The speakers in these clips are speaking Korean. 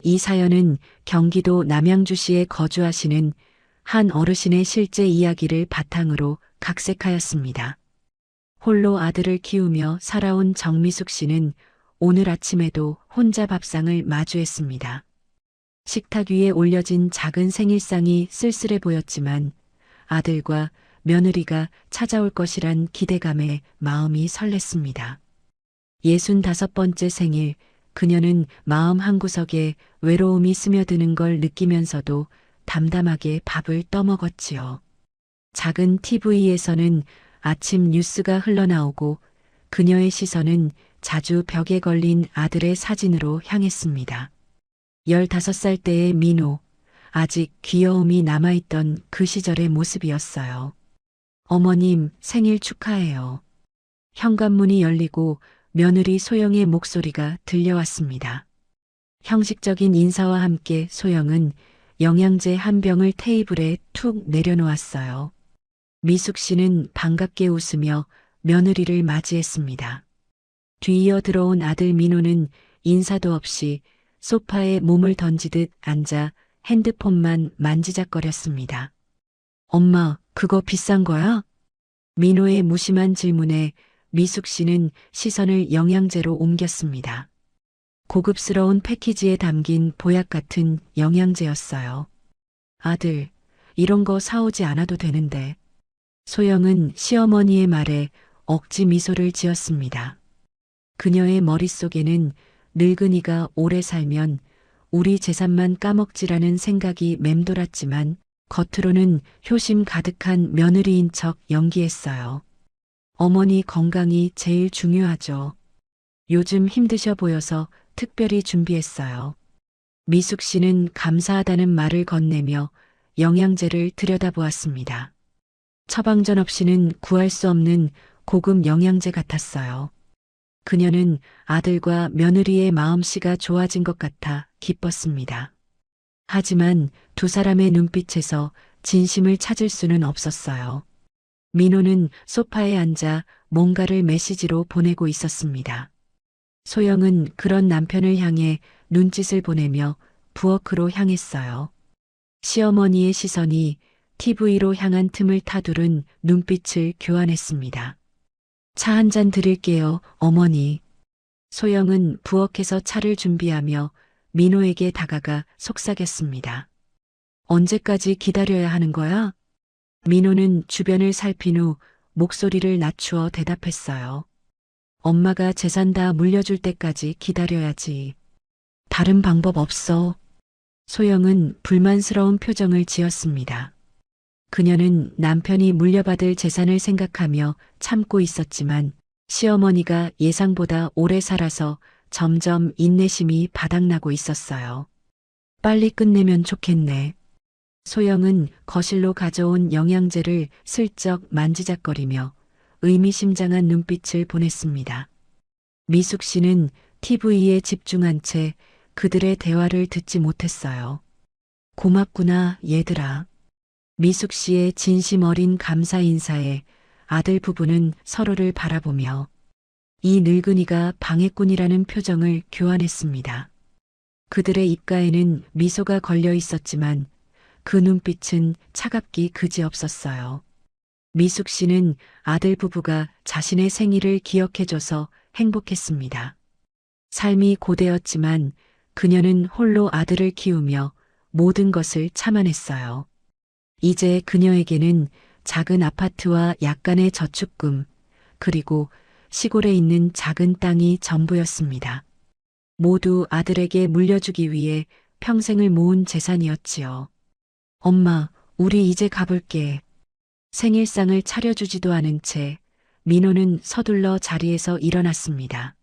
이 사연은 경기도 남양주시에 거주하시는 한 어르신의 실제 이야기를 바탕으로 각색하였습니다. 홀로 아들을 키우며 살아온 정미숙 씨는 오늘 아침에도 혼자 밥상을 마주했습니다. 식탁 위에 올려진 작은 생일상이 쓸쓸해 보였지만 아들과 며느리가 찾아올 것이란 기대감에 마음이 설렜습니다. 65번째 생일, 그녀는 마음 한구석에 외로움이 스며드는 걸 느끼면서도 담담하게 밥을 떠먹었지요. 작은 TV에서는 아침 뉴스가 흘러나오고 그녀의 시선은 자주 벽에 걸린 아들의 사진으로 향했습니다. 15살 때의 민호, 아직 귀여움이 남아있던 그 시절의 모습이었어요. 어머님, 생일 축하해요. 현관문이 열리고 며느리 소영의 목소리가 들려왔습니다. 형식적인 인사와 함께 소영은 영양제 한 병을 테이블에 툭 내려놓았어요. 미숙 씨는 반갑게 웃으며 며느리를 맞이했습니다. 뒤이어 들어온 아들 민호는 인사도 없이 소파에 몸을 던지듯 앉아 핸드폰만 만지작거렸습니다. 엄마, 그거 비싼 거야? 민호의 무심한 질문에 미숙 씨는 시선을 영양제로 옮겼습니다. 고급스러운 패키지에 담긴 보약 같은 영양제였어요. 아들, 이런 거 사오지 않아도 되는데. 소영은 시어머니의 말에 억지 미소를 지었습니다. 그녀의 머릿속에는 늙은이가 오래 살면 우리 재산만 까먹지라는 생각이 맴돌았지만 겉으로는 효심 가득한 며느리인 척 연기했어요. 어머니 건강이 제일 중요하죠. 요즘 힘드셔 보여서 특별히 준비했어요. 미숙 씨는 감사하다는 말을 건네며 영양제를 들여다보았습니다. 처방전 없이는 구할 수 없는 고급 영양제 같았어요. 그녀는 아들과 며느리의 마음씨가 좋아진 것 같아 기뻤습니다. 하지만 두 사람의 눈빛에서 진심을 찾을 수는 없었어요. 민호는 소파에 앉아 뭔가를 메시지로 보내고 있었습니다. 소영은 그런 남편을 향해 눈짓을 보내며 부엌으로 향했어요. 시어머니의 시선이 TV로 향한 틈을 타두른 눈빛을 교환했습니다. 차 한 잔 드릴게요, 어머니. 소영은 부엌에서 차를 준비하며 민호에게 다가가 속삭였습니다. 언제까지 기다려야 하는 거야? 민호는 주변을 살핀 후 목소리를 낮추어 대답했어요. 엄마가 재산 다 물려줄 때까지 기다려야지. 다른 방법 없어. 소영은 불만스러운 표정을 지었습니다. 그녀는 남편이 물려받을 재산을 생각하며 참고 있었지만 시어머니가 예상보다 오래 살아서 점점 인내심이 바닥나고 있었어요. 빨리 끝내면 좋겠네. 소영은 거실로 가져온 영양제를 슬쩍 만지작거리며 의미심장한 눈빛을 보냈습니다. 미숙 씨는 TV에 집중한 채 그들의 대화를 듣지 못했어요. 고맙구나, 얘들아. 미숙 씨의 진심 어린 감사 인사에 아들 부부는 서로를 바라보며 이 늙은이가 방해꾼이라는 표정을 교환했습니다. 그들의 입가에는 미소가 걸려 있었지만 그 눈빛은 차갑기 그지없었어요. 미숙 씨는 아들 부부가 자신의 생일을 기억해줘서 행복했습니다. 삶이 고되었지만 그녀는 홀로 아들을 키우며 모든 것을 참아냈어요. 이제 그녀에게는 작은 아파트와 약간의 저축금, 그리고 시골에 있는 작은 땅이 전부였습니다. 모두 아들에게 물려주기 위해 평생을 모은 재산이었지요. 엄마, 우리 이제 가볼게. 생일상을 차려주지도 않은 채 민호는 서둘러 자리에서 일어났습니다.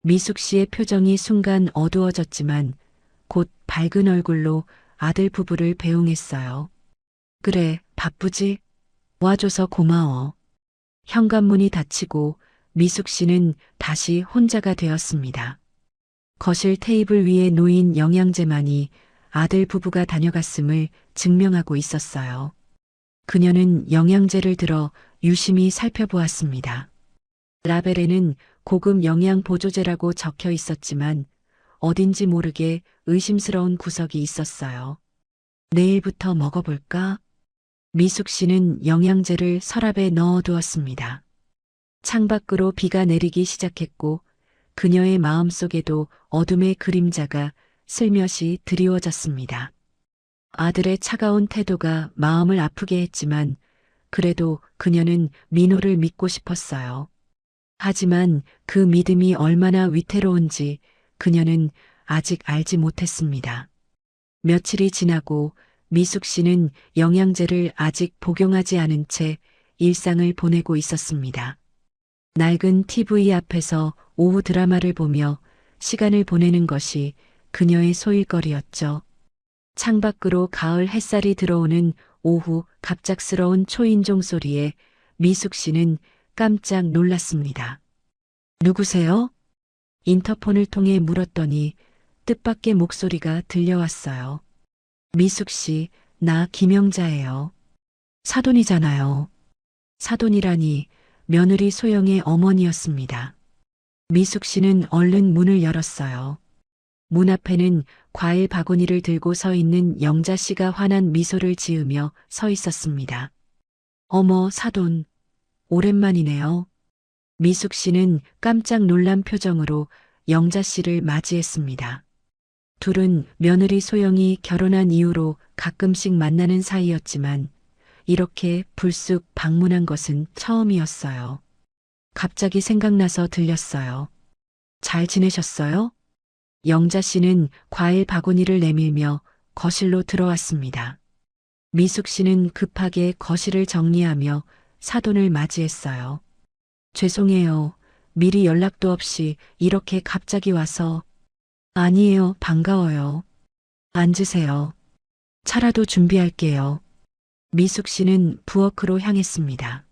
미숙 씨의 표정이 순간 어두워졌지만 곧 밝은 얼굴로 아들 부부를 배웅했어요. 그래, 바쁘지? 와줘서 고마워. 현관문이 닫히고 미숙 씨는 다시 혼자가 되었습니다. 거실 테이블 위에 놓인 영양제만이 아들 부부가 다녀갔음을 증명하고 있었어요. 그녀는 영양제를 들어 유심히 살펴보았습니다. 라벨에는 고급 영양 보조제라고 적혀 있었지만 어딘지 모르게 의심스러운 구석이 있었어요. 내일부터 먹어볼까? 미숙 씨는 영양제를 서랍에 넣어두었습니다. 창밖으로 비가 내리기 시작했고 그녀의 마음속에도 어둠의 그림자가 슬며시 드리워졌습니다. 아들의 차가운 태도가 마음을 아프게 했지만 그래도 그녀는 민호를 믿고 싶었어요. 하지만 그 믿음이 얼마나 위태로운지 그녀는 아직 알지 못했습니다. 며칠이 지나고 미숙 씨는 영양제를 아직 복용하지 않은 채 일상을 보내고 있었습니다. 낡은 TV 앞에서 오후 드라마를 보며 시간을 보내는 것이 그녀의 소일거리였죠. 창밖으로 가을 햇살이 들어오는 오후 갑작스러운 초인종 소리에 미숙 씨는 깜짝 놀랐습니다. 누구세요? 인터폰을 통해 물었더니 뜻밖의 목소리가 들려왔어요. 미숙 씨, 나 김영자예요. 사돈이잖아요. 사돈이라니 며느리 소영의 어머니였습니다. 미숙 씨는 얼른 문을 열었어요. 문 앞에는 과일 바구니를 들고 서 있는 영자 씨가 환한 미소를 지으며 서 있었습니다. 어머, 사돈. 오랜만이네요. 미숙 씨는 깜짝 놀란 표정으로 영자 씨를 맞이했습니다. 둘은 며느리 소영이 결혼한 이후로 가끔씩 만나는 사이였지만 이렇게 불쑥 방문한 것은 처음이었어요. 갑자기 생각나서 들렸어요. 잘 지내셨어요? 영자 씨는 과일 바구니를 내밀며 거실로 들어왔습니다. 미숙 씨는 급하게 거실을 정리하며 사돈을 맞이했어요. 죄송해요. 미리 연락도 없이 이렇게 갑자기 와서. 아니에요. 반가워요. 앉으세요. 차라도 준비할게요. 미숙 씨는 부엌으로 향했습니다.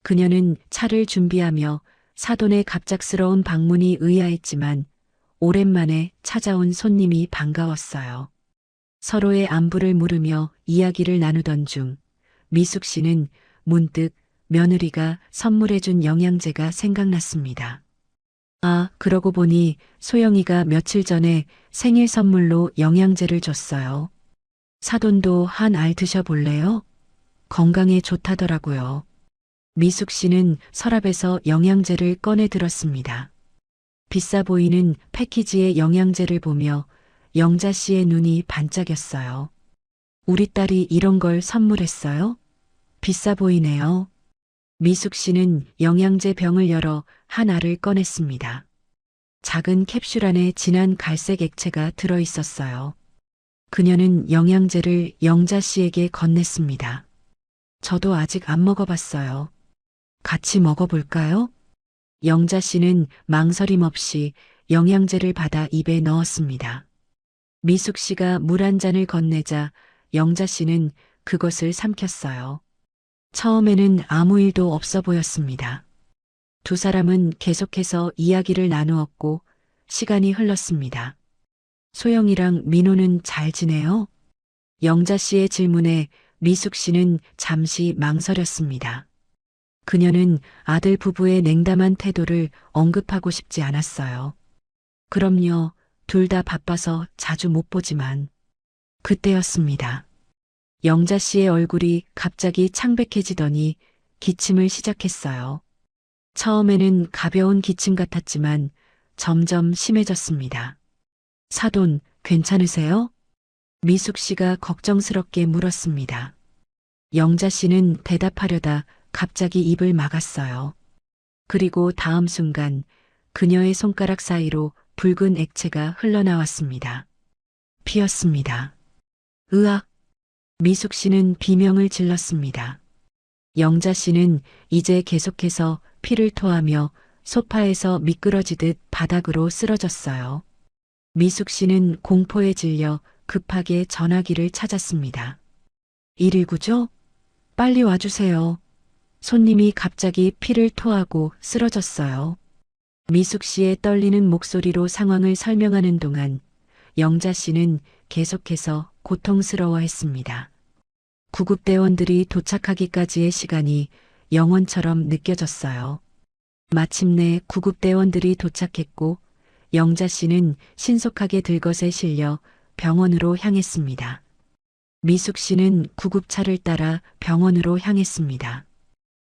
그녀는 차를 준비하며 사돈의 갑작스러운 방문이 의아했지만 오랜만에 찾아온 손님이 반가웠어요. 서로의 안부를 물으며 이야기를 나누던 중 미숙 씨는 문득 며느리가 선물해준 영양제가 생각났습니다. 아, 그러고 보니 소영이가 며칠 전에 생일 선물로 영양제를 줬어요. 사돈도 한 알 드셔볼래요? 건강에 좋다더라고요. 미숙 씨는 서랍에서 영양제를 꺼내 들었습니다. 비싸 보이는 패키지의 영양제를 보며 영자 씨의 눈이 반짝였어요. 우리 딸이 이런 걸 선물했어요? 비싸 보이네요. 미숙 씨는 영양제 병을 열어 한 알을 꺼냈습니다. 작은 캡슐 안에 진한 갈색 액체가 들어 있었어요. 그녀는 영양제를 영자 씨에게 건넸습니다. 저도 아직 안 먹어봤어요. 같이 먹어볼까요? 영자 씨는 망설임 없이 영양제를 받아 입에 넣었습니다. 미숙 씨가 물 한 잔을 건네자 영자 씨는 그것을 삼켰어요. 처음에는 아무 일도 없어 보였습니다. 두 사람은 계속해서 이야기를 나누었고 시간이 흘렀습니다. 소영이랑 민호는 잘 지내요? 영자 씨의 질문에 미숙 씨는 잠시 망설였습니다. 그녀는 아들 부부의 냉담한 태도를 언급하고 싶지 않았어요. 그럼요, 둘 다 바빠서 자주 못 보지만. 그때였습니다. 영자 씨의 얼굴이 갑자기 창백해지더니 기침을 시작했어요. 처음에는 가벼운 기침 같았지만 점점 심해졌습니다. 사돈, 괜찮으세요? 미숙 씨가 걱정스럽게 물었습니다. 영자 씨는 대답하려다 갑자기 입을 막았어요. 그리고 다음 순간 그녀의 손가락 사이로 붉은 액체가 흘러나왔습니다. 피였습니다. 으악! 미숙 씨는 비명을 질렀습니다. 영자 씨는 이제 계속해서 피를 토하며 소파에서 미끄러지듯 바닥으로 쓰러졌어요. 미숙 씨는 공포에 질려 급하게 전화기를 찾았습니다. 119죠? 빨리 와주세요. 손님이 갑자기 피를 토하고 쓰러졌어요. 미숙 씨의 떨리는 목소리로 상황을 설명하는 동안 영자 씨는 계속해서 고통스러워했습니다. 구급대원들이 도착하기까지의 시간이 영원처럼 느껴졌어요. 마침내 구급대원들이 도착했고 영자 씨는 신속하게 들것에 실려 병원으로 향했습니다. 미숙 씨는 구급차를 따라 병원으로 향했습니다.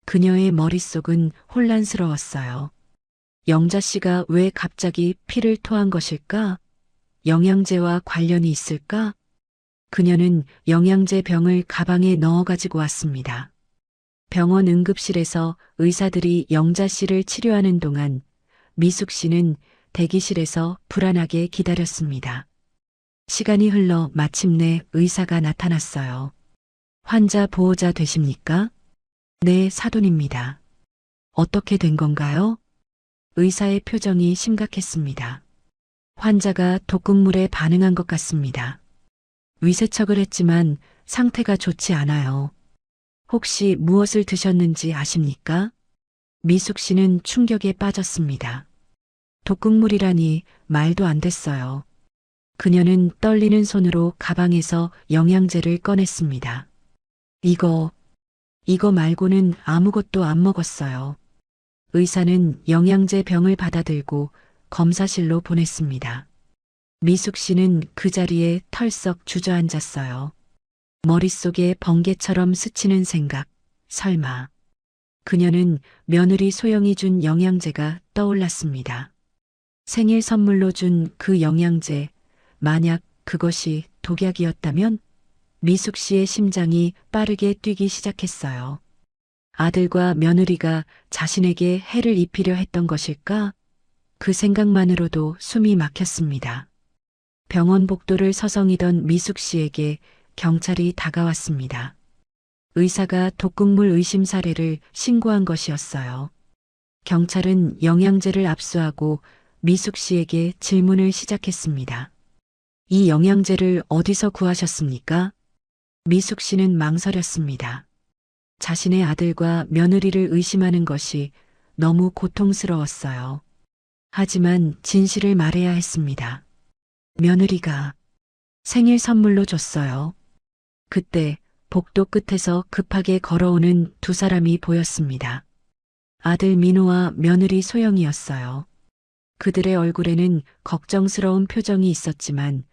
그녀의 머릿속은 혼란스러웠어요. 영자 씨가 왜 갑자기 피를 토한 것일까? 영양제와 관련이 있을까? 그녀는 영양제 병을 가방에 넣어 가지고 왔습니다. 병원 응급실에서 의사들이 영자 씨를 치료하는 동안 미숙 씨는 대기실에서 불안하게 기다렸습니다. 시간이 흘러 마침내 의사가 나타났어요. 환자 보호자 되십니까? 네, 사돈입니다. 어떻게 된 건가요? 의사의 표정이 심각했습니다. 환자가 독극물에 반응한 것 같습니다. 위세척을 했지만 상태가 좋지 않아요. 혹시 무엇을 드셨는지 아십니까? 미숙 씨는 충격에 빠졌습니다. 독극물이라니 말도 안 됐어요. 그녀는 떨리는 손으로 가방에서 영양제를 꺼냈습니다. 이거 말고는 아무것도 안 먹었어요. 의사는 영양제 병을 받아들고 검사실로 보냈습니다. 미숙 씨는 그 자리에 털썩 주저앉았어요. 머릿속에 번개처럼 스치는 생각, 설마. 그녀는 며느리 소영이 준 영양제가 떠올랐습니다. 생일 선물로 준 그 영양제, 만약 그것이 독약이었다면? 미숙 씨의 심장이 빠르게 뛰기 시작했어요. 아들과 며느리가 자신에게 해를 입히려 했던 것일까? 그 생각만으로도 숨이 막혔습니다. 병원 복도를 서성이던 미숙 씨에게 경찰이 다가왔습니다. 의사가 독극물 의심 사례를 신고한 것이었어요. 경찰은 영양제를 압수하고 미숙 씨에게 질문을 시작했습니다. 이 영양제를 어디서 구하셨습니까? 미숙 씨는 망설였습니다. 자신의 아들과 며느리를 의심하는 것이 너무 고통스러웠어요. 하지만 진실을 말해야 했습니다. 며느리가 생일 선물로 줬어요. 그때 복도 끝에서 급하게 걸어오는 두 사람이 보였습니다. 아들 민호와 며느리 소영이었어요. 그들의 얼굴에는 걱정스러운 표정이 있었지만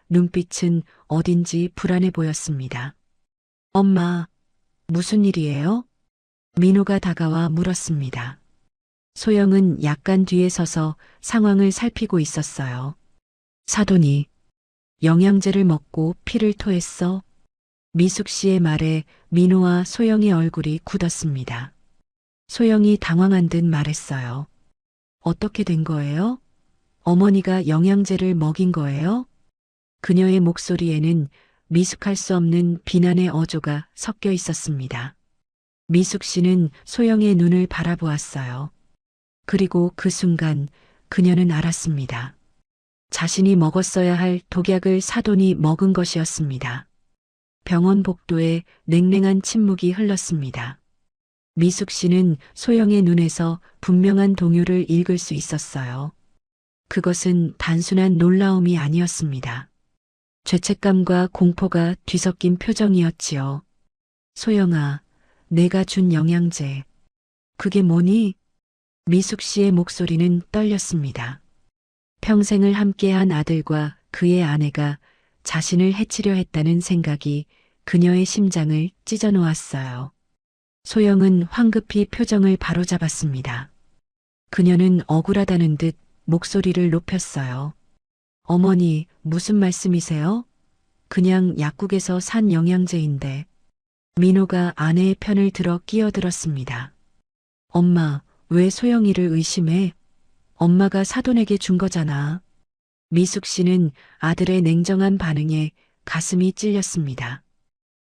눈빛은 어딘지 불안해 보였습니다. 엄마, 무슨 일이에요? 민호가 다가와 물었습니다. 소영은 약간 뒤에 서서 상황을 살피고 있었어요. 사돈이 영양제를 먹고 피를 토했어. 미숙 씨의 말에 민호와 소영의 얼굴이 굳었습니다. 소영이 당황한 듯 말했어요. 어떻게 된 거예요? 어머니가 영양제를 먹인 거예요? 그녀의 목소리에는 미숙할 수 없는 비난의 어조가 섞여 있었습니다. 미숙 씨는 소영의 눈을 바라보았어요. 그리고 그 순간 그녀는 알았습니다. 자신이 먹었어야 할 독약을 사돈이 먹은 것이었습니다. 병원 복도에 냉랭한 침묵이 흘렀습니다. 미숙 씨는 소영의 눈에서 분명한 동요를 읽을 수 있었어요. 그것은 단순한 놀라움이 아니었습니다. 죄책감과 공포가 뒤섞인 표정이었지요. 소영아, 내가 준 영양제. 그게 뭐니? 미숙 씨의 목소리는 떨렸습니다. 평생을 함께한 아들과 그의 아내가 자신을 해치려 했다는 생각이 그녀의 심장을 찢어 놓았어요. 소영은 황급히 표정을 바로잡았습니다. 그녀는 억울하다는 듯 목소리를 높였어요. 어머니, 무슨 말씀이세요? 그냥 약국에서 산 영양제인데. 민호가 아내의 편을 들어 끼어들었습니다. 엄마, 왜 소영이를 의심해? 엄마가 사돈에게 준 거잖아. 미숙 씨는 아들의 냉정한 반응에 가슴이 찔렸습니다.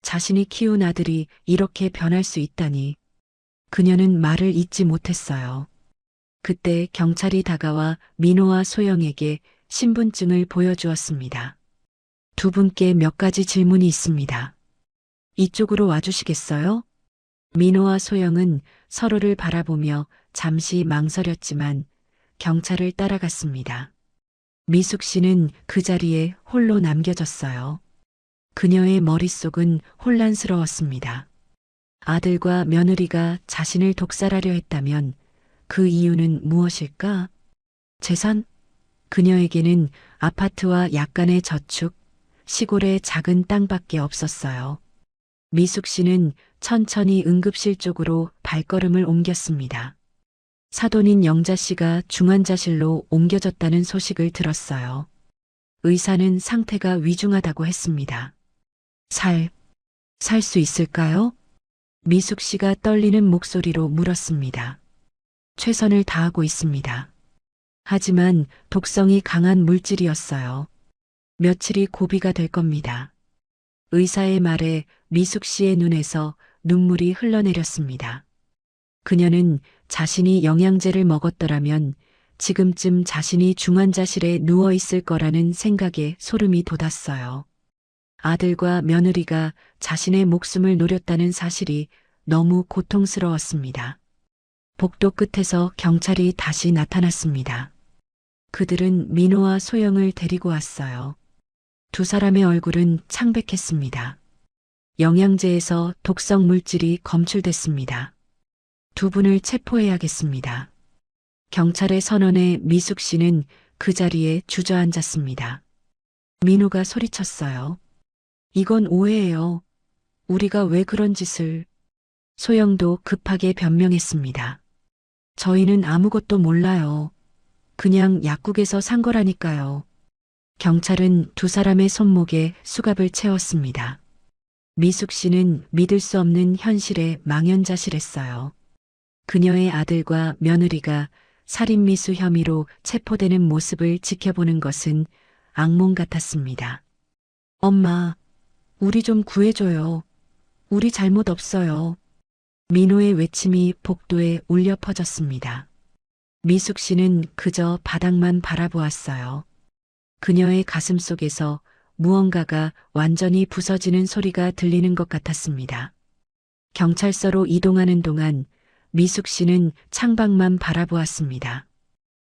자신이 키운 아들이 이렇게 변할 수 있다니. 그녀는 말을 잇지 못했어요. 그때 경찰이 다가와 민호와 소영에게 신분증을 보여주었습니다. 두 분께 몇 가지 질문이 있습니다. 이쪽으로 와주시겠어요? 민호와 소영은 서로를 바라보며 잠시 망설였지만 경찰을 따라갔습니다. 미숙 씨는 그 자리에 홀로 남겨졌어요. 그녀의 머릿속은 혼란스러웠습니다. 아들과 며느리가 자신을 독살하려 했다면 그 이유는 무엇일까? 재산? 그녀에게는 아파트와 약간의 저축, 시골의 작은 땅밖에 없었어요. 미숙 씨는 천천히 응급실 쪽으로 발걸음을 옮겼습니다. 사돈인 영자 씨가 중환자실로 옮겨졌다는 소식을 들었어요. 의사는 상태가 위중하다고 했습니다. 살 수 있을까요? 미숙 씨가 떨리는 목소리로 물었습니다. 최선을 다하고 있습니다. 하지만 독성이 강한 물질이었어요. 며칠이 고비가 될 겁니다. 의사의 말에 미숙 씨의 눈에서 눈물이 흘러내렸습니다. 그녀는 자신이 영양제를 먹었더라면 지금쯤 자신이 중환자실에 누워 있을 거라는 생각에 소름이 돋았어요. 아들과 며느리가 자신의 목숨을 노렸다는 사실이 너무 고통스러웠습니다. 복도 끝에서 경찰이 다시 나타났습니다. 그들은 민호와 소영을 데리고 왔어요. 두 사람의 얼굴은 창백했습니다. 영양제에서 독성 물질이 검출됐습니다. 두 분을 체포해야겠습니다. 경찰의 선언에 미숙 씨는 그 자리에 주저앉았습니다. 민호가 소리쳤어요. 이건 오해예요. 우리가 왜 그런 짓을... 소영도 급하게 변명했습니다. 저희는 아무것도 몰라요. 그냥 약국에서 산 거라니까요. 경찰은 두 사람의 손목에 수갑을 채웠습니다. 미숙 씨는 믿을 수 없는 현실에 망연자실했어요. 그녀의 아들과 며느리가 살인미수 혐의로 체포되는 모습을 지켜보는 것은 악몽 같았습니다. 엄마, 우리 좀 구해줘요. 우리 잘못 없어요. 민호의 외침이 복도에 울려 퍼졌습니다. 미숙 씨는 그저 바닥만 바라보았어요. 그녀의 가슴 속에서 무언가가 완전히 부서지는 소리가 들리는 것 같았습니다. 경찰서로 이동하는 동안 미숙 씨는 창밖만 바라보았습니다.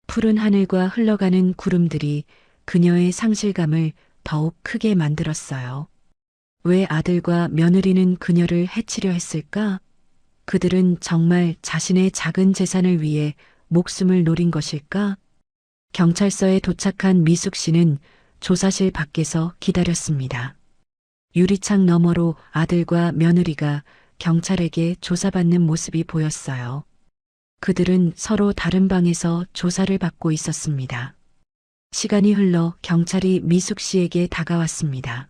푸른 하늘과 흘러가는 구름들이 그녀의 상실감을 더욱 크게 만들었어요. 왜 아들과 며느리는 그녀를 해치려 했을까? 그들은 정말 자신의 작은 재산을 위해 목숨을 노린 것일까? 경찰서에 도착한 미숙 씨는 조사실 밖에서 기다렸습니다. 유리창 너머로 아들과 며느리가 경찰에게 조사받는 모습이 보였어요. 그들은 서로 다른 방에서 조사를 받고 있었습니다. 시간이 흘러 경찰이 미숙 씨에게 다가왔습니다.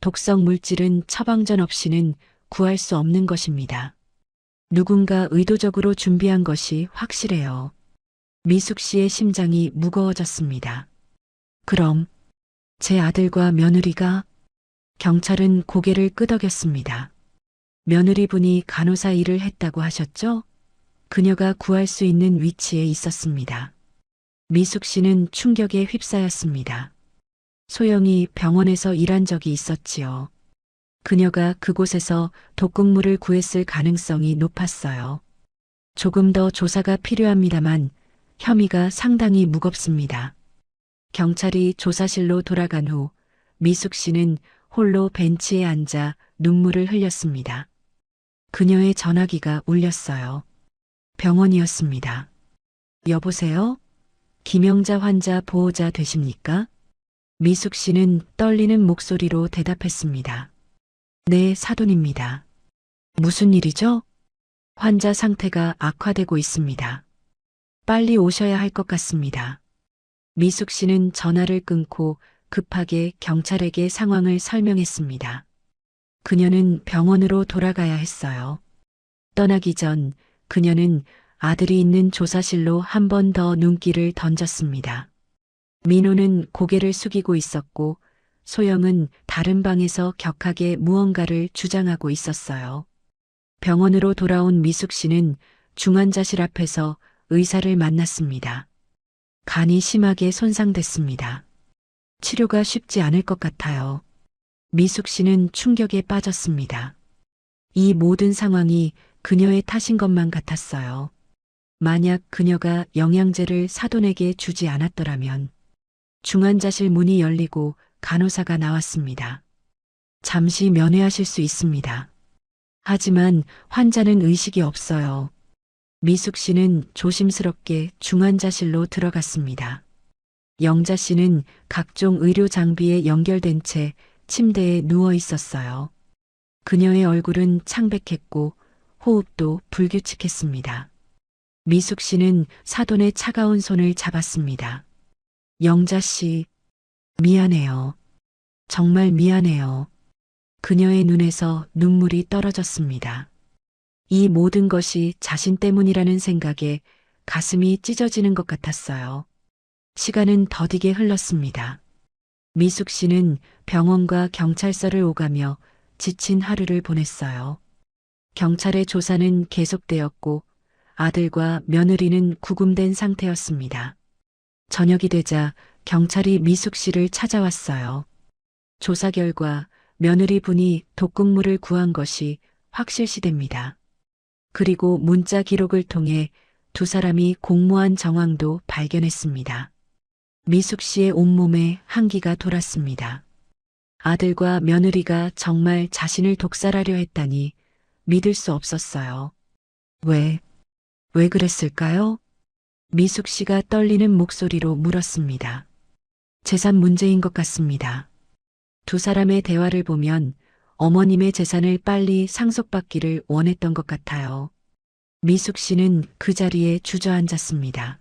독성 물질은 처방전 없이는 구할 수 없는 것입니다. 누군가 의도적으로 준비한 것이 확실해요. 미숙 씨의 심장이 무거워졌습니다. 그럼 제 아들과 며느리가... 경찰은 고개를 끄덕였습니다. 며느리분이 간호사 일을 했다고 하셨죠? 그녀가 구할 수 있는 위치에 있었습니다. 미숙 씨는 충격에 휩싸였습니다. 소영이 병원에서 일한 적이 있었지요. 그녀가 그곳에서 독극물을 구했을 가능성이 높았어요. 조금 더 조사가 필요합니다만 혐의가 상당히 무겁습니다. 경찰이 조사실로 돌아간 후 미숙 씨는 홀로 벤치에 앉아 눈물을 흘렸습니다. 그녀의 전화기가 울렸어요. 병원이었습니다. 여보세요? 김영자 환자 보호자 되십니까? 미숙 씨는 떨리는 목소리로 대답했습니다. 네, 사돈입니다. 무슨 일이죠? 환자 상태가 악화되고 있습니다. 빨리 오셔야 할 것 같습니다. 미숙 씨는 전화를 끊고 급하게 경찰에게 상황을 설명했습니다. 그녀는 병원으로 돌아가야 했어요. 떠나기 전 그녀는 아들이 있는 조사실로 한 번 더 눈길을 던졌습니다. 민호는 고개를 숙이고 있었고 소영은 다른 방에서 격하게 무언가를 주장하고 있었어요. 병원으로 돌아온 미숙 씨는 중환자실 앞에서 의사를 만났습니다. 간이 심하게 손상됐습니다. 치료가 쉽지 않을 것 같아요. 미숙 씨는 충격에 빠졌습니다. 이 모든 상황이 그녀의 탓인 것만 같았어요. 만약 그녀가 영양제를 사돈에게 주지 않았더라면... 중환자실 문이 열리고 간호사가 나왔습니다. 잠시 면회하실 수 있습니다. 하지만 환자는 의식이 없어요. 미숙 씨는 조심스럽게 중환자실로 들어갔습니다. 영자 씨는 각종 의료 장비에 연결된 채 침대에 누워 있었어요. 그녀의 얼굴은 창백했고 호흡도 불규칙했습니다. 미숙 씨는 사돈의 차가운 손을 잡았습니다. 영자 씨, 미안해요. 정말 미안해요. 그녀의 눈에서 눈물이 떨어졌습니다. 이 모든 것이 자신 때문이라는 생각에 가슴이 찢어지는 것 같았어요. 시간은 더디게 흘렀습니다. 미숙 씨는 병원과 경찰서를 오가며 지친 하루를 보냈어요. 경찰의 조사는 계속되었고 아들과 며느리는 구금된 상태였습니다. 저녁이 되자 경찰이 미숙 씨를 찾아왔어요. 조사 결과 며느리 분이 독극물을 구한 것이 확실시됩니다. 그리고 문자 기록을 통해 두 사람이 공모한 정황도 발견했습니다. 미숙 씨의 온몸에 한기가 돌았습니다. 아들과 며느리가 정말 자신을 독살하려 했다니 믿을 수 없었어요. 왜 그랬을까요? 미숙 씨가 떨리는 목소리로 물었습니다. 재산 문제인 것 같습니다. 두 사람의 대화를 보면 어머님의 재산을 빨리 상속받기를 원했던 것 같아요. 미숙 씨는 그 자리에 주저앉았습니다.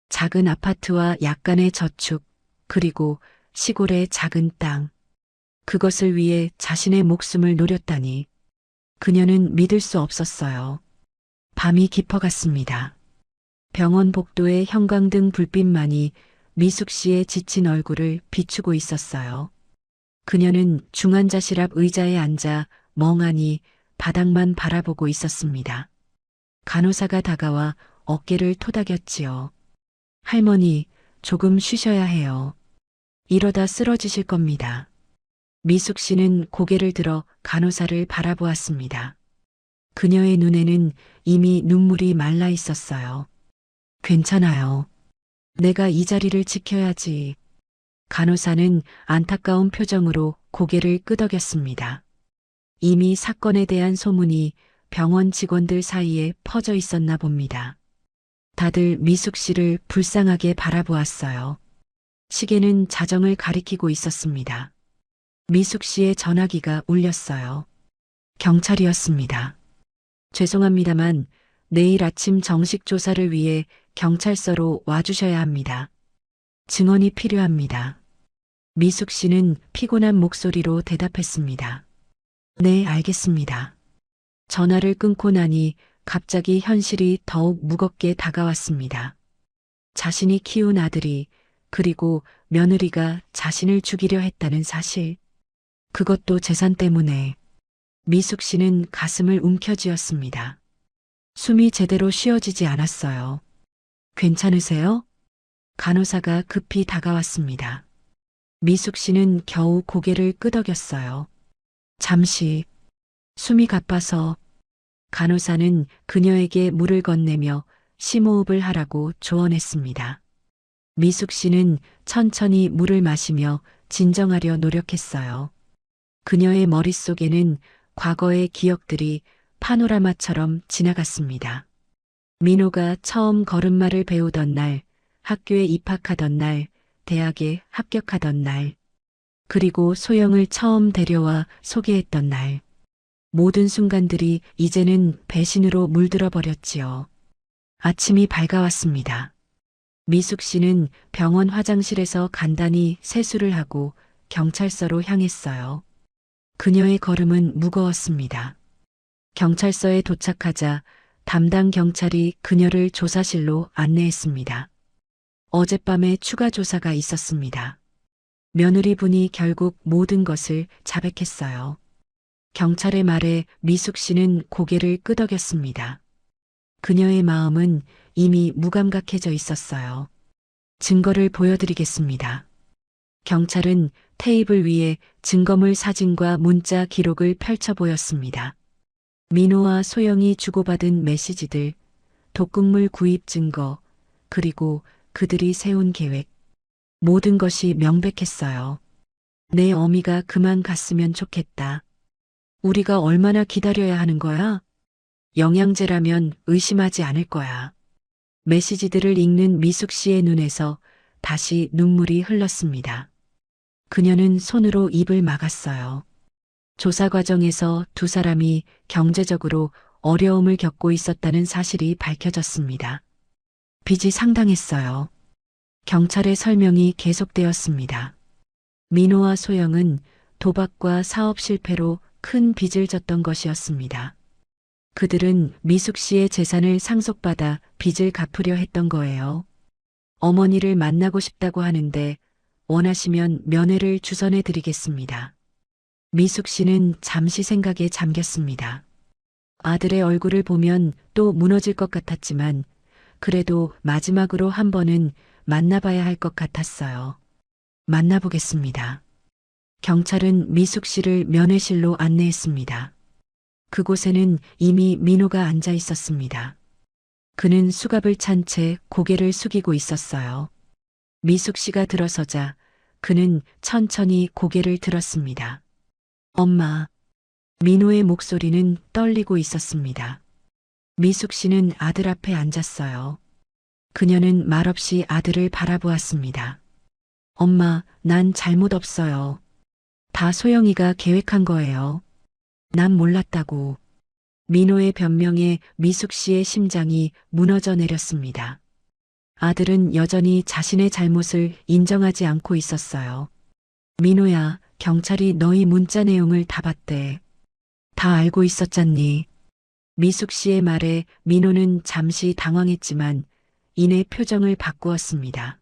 작은 아파트와 약간의 저축, 그리고 시골의 작은 땅. 그것을 위해 자신의 목숨을 노렸다니. 그녀는 믿을 수 없었어요. 밤이 깊어갔습니다. 병원 복도의 형광등 불빛만이 미숙 씨의 지친 얼굴을 비추고 있었어요. 그녀는 중환자실 앞 의자에 앉아 멍하니 바닥만 바라보고 있었습니다. 간호사가 다가와 어깨를 토닥였지요. 할머니, 조금 쉬셔야 해요. 이러다 쓰러지실 겁니다. 미숙 씨는 고개를 들어 간호사를 바라보았습니다. 그녀의 눈에는 이미 눈물이 말라 있었어요. 괜찮아요. 내가 이 자리를 지켜야지. 간호사는 안타까운 표정으로 고개를 끄덕였습니다. 이미 사건에 대한 소문이 병원 직원들 사이에 퍼져 있었나 봅니다. 다들 미숙 씨를 불쌍하게 바라보았어요. 시계는 자정을 가리키고 있었습니다. 미숙 씨의 전화기가 울렸어요. 경찰이었습니다. 죄송합니다만 내일 아침 정식 조사를 위해 경찰서로 와주셔야 합니다. 증언이 필요합니다. 미숙 씨는 피곤한 목소리로 대답했습니다. 네, 알겠습니다. 전화를 끊고 나니 갑자기 현실이 더욱 무겁게 다가왔습니다. 자신이 키운 아들이 그리고 며느리가 자신을 죽이려 했다는 사실. 그것도 재산 때문에. 미숙 씨는 가슴을 움켜쥐었습니다. 숨이 제대로 쉬어지지 않았어요. 괜찮으세요? 간호사가 급히 다가왔습니다. 미숙 씨는 겨우 고개를 끄덕였어요. 잠시 숨이 가빠서. 간호사는 그녀에게 물을 건네며 심호흡을 하라고 조언했습니다. 미숙 씨는 천천히 물을 마시며 진정하려 노력했어요. 그녀의 머릿속에는 과거의 기억들이 파노라마처럼 지나갔습니다. 민호가 처음 걸음마를 배우던 날, 학교에 입학하던 날, 대학에 합격하던 날, 그리고 소영을 처음 데려와 소개했던 날. 모든 순간들이 이제는 배신으로 물들어 버렸지요. 아침이 밝아왔습니다. 미숙 씨는 병원 화장실에서 간단히 세수를 하고 경찰서로 향했어요. 그녀의 걸음은 무거웠습니다. 경찰서에 도착하자 담당 경찰이 그녀를 조사실로 안내했습니다. 어젯밤에 추가 조사가 있었습니다. 며느리 분이 결국 모든 것을 자백했어요. 경찰의 말에 미숙 씨는 고개를 끄덕였습니다. 그녀의 마음은 이미 무감각해져 있었어요. 증거를 보여드리겠습니다. 경찰은 테이블 위에 증거물 사진과 문자 기록을 펼쳐 보였습니다. 민호와 소영이 주고받은 메시지들, 독극물 구입 증거, 그리고 그들이 세운 계획. 모든 것이 명백했어요. 내 어미가 그만 갔으면 좋겠다. 우리가 얼마나 기다려야 하는 거야? 영양제라면 의심하지 않을 거야. 메시지들을 읽는 미숙 씨의 눈에서 다시 눈물이 흘렀습니다. 그녀는 손으로 입을 막았어요. 조사 과정에서 두 사람이 경제적으로 어려움을 겪고 있었다는 사실이 밝혀졌습니다. 빚이 상당했어요. 경찰의 설명이 계속되었습니다. 민호와 소영은 도박과 사업 실패로 큰 빚을 졌던 것이었습니다. 그들은 미숙 씨의 재산을 상속받아 빚을 갚으려 했던 거예요. 어머니를 만나고 싶다고 하는데 원하시면 면회를 주선해 드리겠습니다. 미숙 씨는 잠시 생각에 잠겼습니다. 아들의 얼굴을 보면 또 무너질 것 같았지만 그래도 마지막으로 한 번은 만나봐야 할 것 같았어요. 만나보겠습니다. 경찰은 미숙 씨를 면회실로 안내했습니다. 그곳에는 이미 민호가 앉아 있었습니다. 그는 수갑을 찬 채 고개를 숙이고 있었어요. 미숙 씨가 들어서자 그는 천천히 고개를 들었습니다. 엄마. 민호의 목소리는 떨리고 있었습니다. 미숙 씨는 아들 앞에 앉았어요. 그녀는 말없이 아들을 바라보았습니다. 엄마, 난 잘못 없어요. 다 소영이가 계획한 거예요. 난 몰랐다고. 민호의 변명에 미숙 씨의 심장이 무너져 내렸습니다. 아들은 여전히 자신의 잘못을 인정하지 않고 있었어요. 민호야, 경찰이 너희 문자 내용을 다 봤대. 다 알고 있었잖니. 미숙 씨의 말에 민호는 잠시 당황했지만 이내 표정을 바꾸었습니다.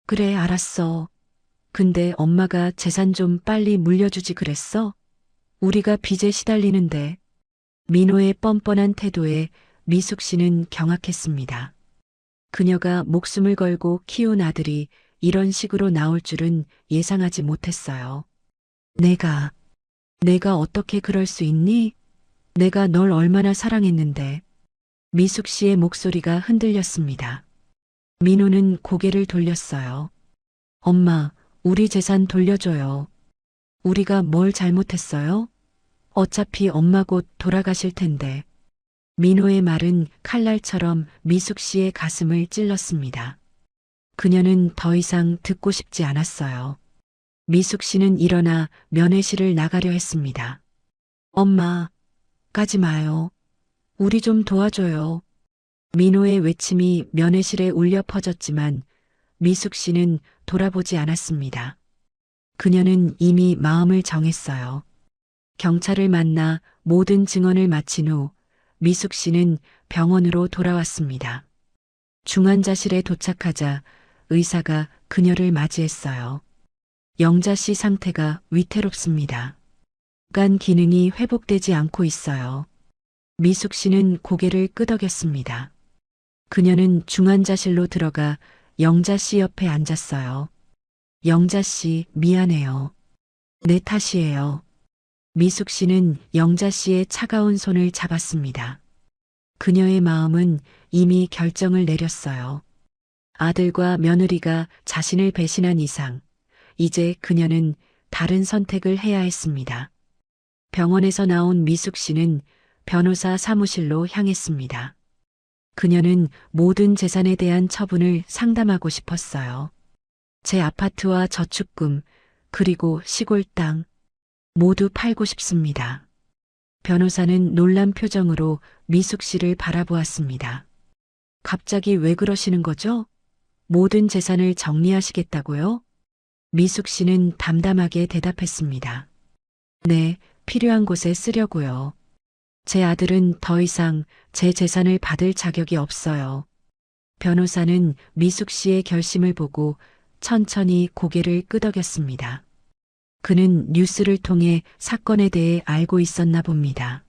그래, 알았어. 근데 엄마가 재산 좀 빨리 물려주지 그랬어? 우리가 빚에 시달리는데. 민호의 뻔뻔한 태도에 미숙 씨는 경악했습니다. 그녀가 목숨을 걸고 키운 아들이 이런 식으로 나올 줄은 예상하지 못했어요. 내가 어떻게 그럴 수 있니? 내가 널 얼마나 사랑했는데. 미숙 씨의 목소리가 흔들렸습니다. 민호는 고개를 돌렸어요. 엄마, 우리 재산 돌려줘요. 우리가 뭘 잘못했어요? 어차피 엄마 곧 돌아가실 텐데. 민호의 말은 칼날처럼 미숙 씨의 가슴을 찔렀습니다. 그녀는 더 이상 듣고 싶지 않았어요. 미숙 씨는 일어나 면회실을 나가려 했습니다. 엄마, 가지 마요. 우리 좀 도와줘요. 민호의 외침이 면회실에 울려 퍼졌지만 미숙 씨는 돌아보지 않았습니다. 그녀는 이미 마음을 정했어요. 경찰을 만나 모든 증언을 마친 후 미숙 씨는 병원으로 돌아왔습니다. 중환자실에 도착하자 의사가 그녀를 맞이했어요. 영자 씨 상태가 위태롭습니다. 간 기능이 회복되지 않고 있어요. 미숙 씨는 고개를 끄덕였습니다. 그녀는 중환자실로 들어가 영자 씨 옆에 앉았어요. 영자 씨, 미안해요. 내 탓이에요. 미숙 씨는 영자 씨의 차가운 손을 잡았습니다. 그녀의 마음은 이미 결정을 내렸어요. 아들과 며느리가 자신을 배신한 이상, 이제 그녀는 다른 선택을 해야 했습니다. 병원에서 나온 미숙 씨는 변호사 사무실로 향했습니다. 그녀는 모든 재산에 대한 처분을 상담하고 싶었어요. 제 아파트와 저축금, 그리고 시골 땅, 모두 팔고 싶습니다. 변호사는 놀란 표정으로 미숙 씨를 바라보았습니다. 갑자기 왜 그러시는 거죠? 모든 재산을 정리하시겠다고요? 미숙 씨는 담담하게 대답했습니다. 네, 필요한 곳에 쓰려고요. 제 아들은 더 이상 제 재산을 받을 자격이 없어요. 변호사는 미숙 씨의 결심을 보고 천천히 고개를 끄덕였습니다. 그는 뉴스를 통해 사건에 대해 알고 있었나 봅니다.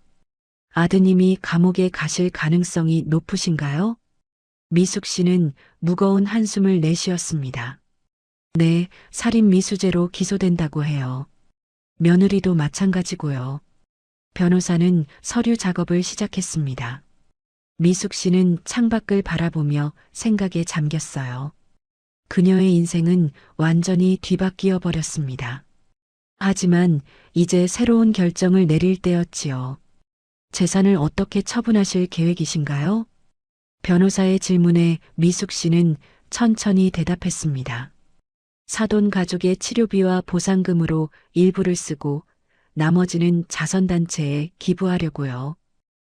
아드님이 감옥에 가실 가능성이 높으신가요? 미숙 씨는 무거운 한숨을 내쉬었습니다. 네, 살인 미수죄로 기소된다고 해요. 며느리도 마찬가지고요. 변호사는 서류 작업을 시작했습니다. 미숙 씨는 창밖을 바라보며 생각에 잠겼어요. 그녀의 인생은 완전히 뒤바뀌어 버렸습니다. 하지만 이제 새로운 결정을 내릴 때였지요. 재산을 어떻게 처분하실 계획이신가요? 변호사의 질문에 미숙 씨는 천천히 대답했습니다. 사돈 가족의 치료비와 보상금으로 일부를 쓰고 나머지는 자선단체에 기부하려고요.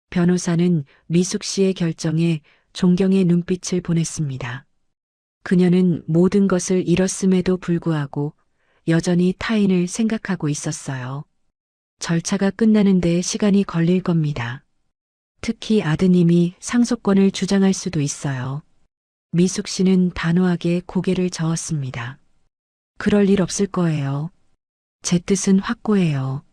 변호사는 미숙 씨의 결정에 존경의 눈빛을 보냈습니다. 그녀는 모든 것을 잃었음에도 불구하고 여전히 타인을 생각하고 있었어요. 절차가 끝나는데 시간이 걸릴 겁니다. 특히 아드님이 상속권을 주장할 수도 있어요. 미숙 씨는 단호하게 고개를 저었습니다. 그럴 일 없을 거예요. 제 뜻은 확고해요.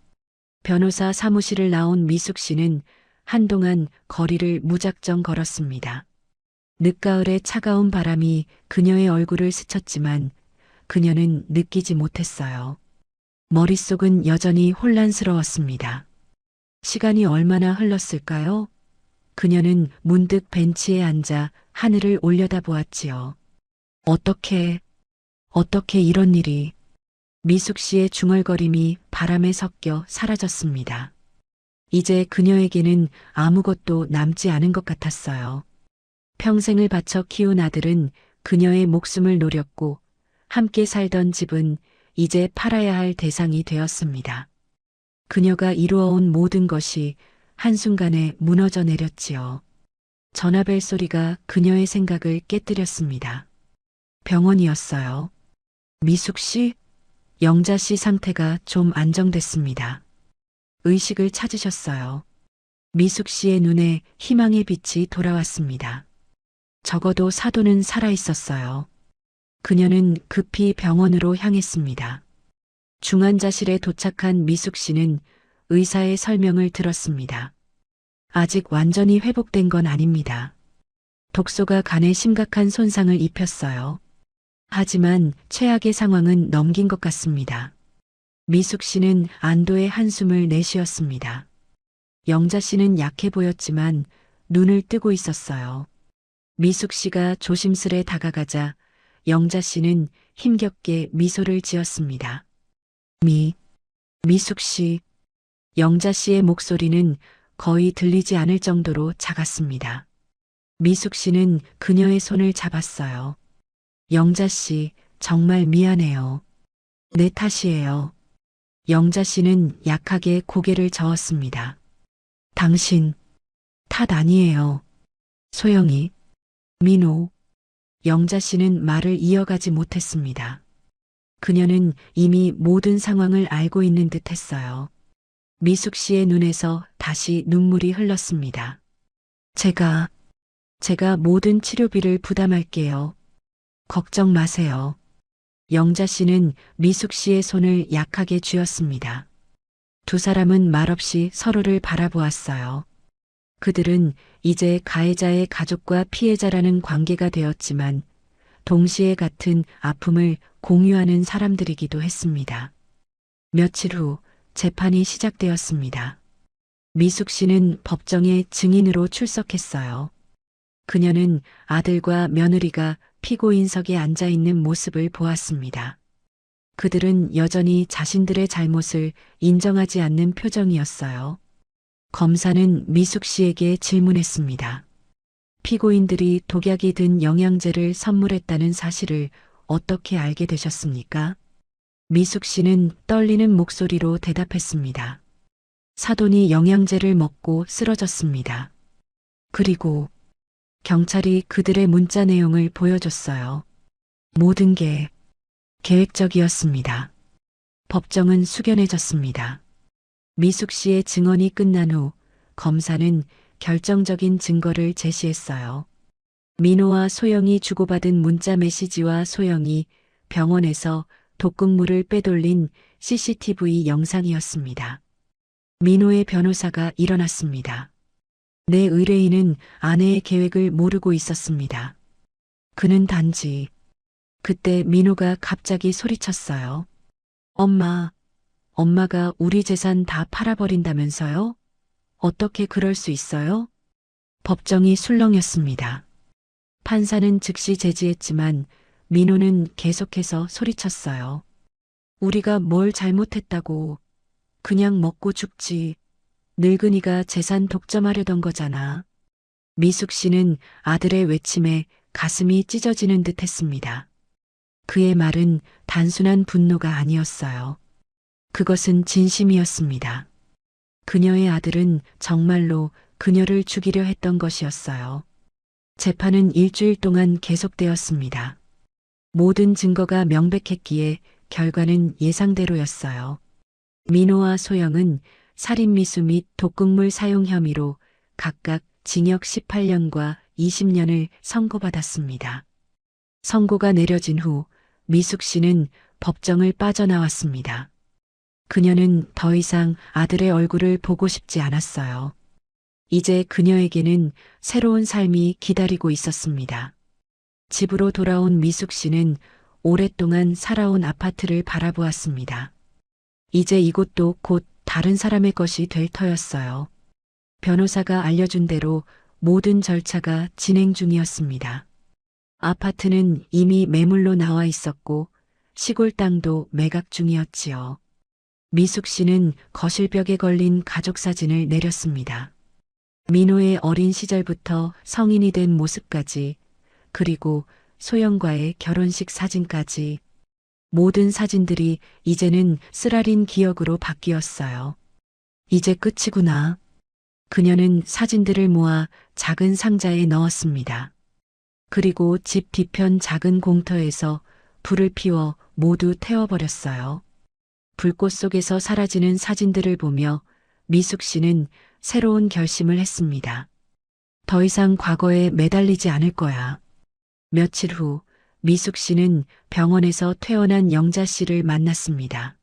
변호사 사무실을 나온 미숙 씨는 한동안 거리를 무작정 걸었습니다. 늦가을의 차가운 바람이 그녀의 얼굴을 스쳤지만 그녀는 느끼지 못했어요. 머릿속은 여전히 혼란스러웠습니다. 시간이 얼마나 흘렀을까요? 그녀는 문득 벤치에 앉아 하늘을 올려다보았지요. 어떻게 이런 일이. 미숙 씨의 중얼거림이 바람에 섞여 사라졌습니다. 이제 그녀에게는 아무것도 남지 않은 것 같았어요. 평생을 바쳐 키운 아들은 그녀의 목숨을 노렸고 함께 살던 집은 이제 팔아야 할 대상이 되었습니다. 그녀가 이루어온 모든 것이 한순간에 무너져 내렸지요. 전화벨 소리가 그녀의 생각을 깨뜨렸습니다. 병원이었어요. 미숙 씨? 영자 씨 상태가 좀 안정됐습니다. 의식을 찾으셨어요. 미숙 씨의 눈에 희망의 빛이 돌아왔습니다. 적어도 사돈은 살아 있었어요. 그녀는 급히 병원으로 향했습니다. 중환자실에 도착한 미숙 씨는 의사의 설명을 들었습니다. 아직 완전히 회복된 건 아닙니다. 독소가 간에 심각한 손상을 입혔어요. 하지만 최악의 상황은 넘긴 것 같습니다. 미숙 씨는 안도의 한숨을 내쉬었습니다. 영자 씨는 약해 보였지만 눈을 뜨고 있었어요. 미숙 씨가 조심스레 다가가자 영자 씨는 힘겹게 미소를 지었습니다. 미숙 씨. 영자 씨의 목소리는 거의 들리지 않을 정도로 작았습니다. 미숙 씨는 그녀의 손을 잡았어요. 영자 씨, 정말 미안해요. 내 탓이에요. 영자 씨는 약하게 고개를 저었습니다. 당신 탓 아니에요. 소영이, 민호. 영자 씨는 말을 이어가지 못했습니다. 그녀는 이미 모든 상황을 알고 있는 듯 했어요. 미숙 씨의 눈에서 다시 눈물이 흘렀습니다. 제가 모든 치료비를 부담할게요. 걱정 마세요. 영자 씨는 미숙 씨의 손을 약하게 쥐었습니다. 두 사람은 말없이 서로를 바라보았어요. 그들은 이제 가해자의 가족과 피해자라는 관계가 되었지만 동시에 같은 아픔을 공유하는 사람들이기도 했습니다. 며칠 후 재판이 시작되었습니다. 미숙 씨는 법정에 증인으로 출석했어요. 그녀는 아들과 며느리가 피고인석에 앉아 있는 모습을 보았습니다. 그들은 여전히 자신들의 잘못을 인정하지 않는 표정이었어요. 검사는 미숙 씨에게 질문했습니다. 피고인들이 독약이 든 영양제를 선물했다는 사실을 어떻게 알게 되셨습니까? 미숙 씨는 떨리는 목소리로 대답했습니다. 사돈이 영양제를 먹고 쓰러졌습니다. 그리고 경찰이 그들의 문자 내용을 보여줬어요. 모든 게 계획적이었습니다. 법정은 숙연해졌습니다. 미숙 씨의 증언이 끝난 후 검사는 결정적인 증거를 제시했어요. 민호와 소영이 주고받은 문자 메시지와 소영이 병원에서 독극물을 빼돌린 CCTV 영상이었습니다. 민호의 변호사가 일어났습니다. 내 의뢰인은 아내의 계획을 모르고 있었습니다. 그는 단지 그때 민호가 갑자기 소리쳤어요. 엄마가 우리 재산 다 팔아버린다면서요? 어떻게 그럴 수 있어요? 법정이 술렁였습니다. 판사는 즉시 제지했지만 민호는 계속해서 소리쳤어요. 우리가 뭘 잘못했다고. 그냥 먹고 죽지. 늙은이가 재산 독점하려던 거잖아. 미숙 씨는 아들의 외침에 가슴이 찢어지는 듯 했습니다. 그의 말은 단순한 분노가 아니었어요. 그것은 진심이었습니다. 그녀의 아들은 정말로 그녀를 죽이려 했던 것이었어요. 재판은 일주일 동안 계속되었습니다. 모든 증거가 명백했기에 결과는 예상대로였어요. 민호와 소영은 살인미수 및 독극물 사용 혐의로 각각 징역 18년과 20년을 선고받았습니다. 선고가 내려진 후 미숙 씨는 법정을 빠져나왔습니다. 그녀는 더 이상 아들의 얼굴을 보고 싶지 않았어요. 이제 그녀에게는 새로운 삶이 기다리고 있었습니다. 집으로 돌아온 미숙 씨는 오랫동안 살아온 아파트를 바라보았습니다. 이제 이곳도 곧 다른 사람의 것이 될 터였어요. 변호사가 알려준 대로 모든 절차가 진행 중이었습니다. 아파트는 이미 매물로 나와 있었고 시골 땅도 매각 중이었지요. 미숙 씨는 거실벽에 걸린 가족 사진을 내렸습니다. 민호의 어린 시절부터 성인이 된 모습까지, 그리고 소영과의 결혼식 사진까지, 모든 사진들이 이제는 쓰라린 기억으로 바뀌었어요. 이제 끝이구나. 그녀는 사진들을 모아 작은 상자에 넣었습니다. 그리고 집 뒤편 작은 공터에서 불을 피워 모두 태워버렸어요. 불꽃 속에서 사라지는 사진들을 보며 미숙 씨는 새로운 결심을 했습니다. 더 이상 과거에 매달리지 않을 거야. 며칠 후 미숙 씨는 병원에서 퇴원한 영자 씨를 만났습니다.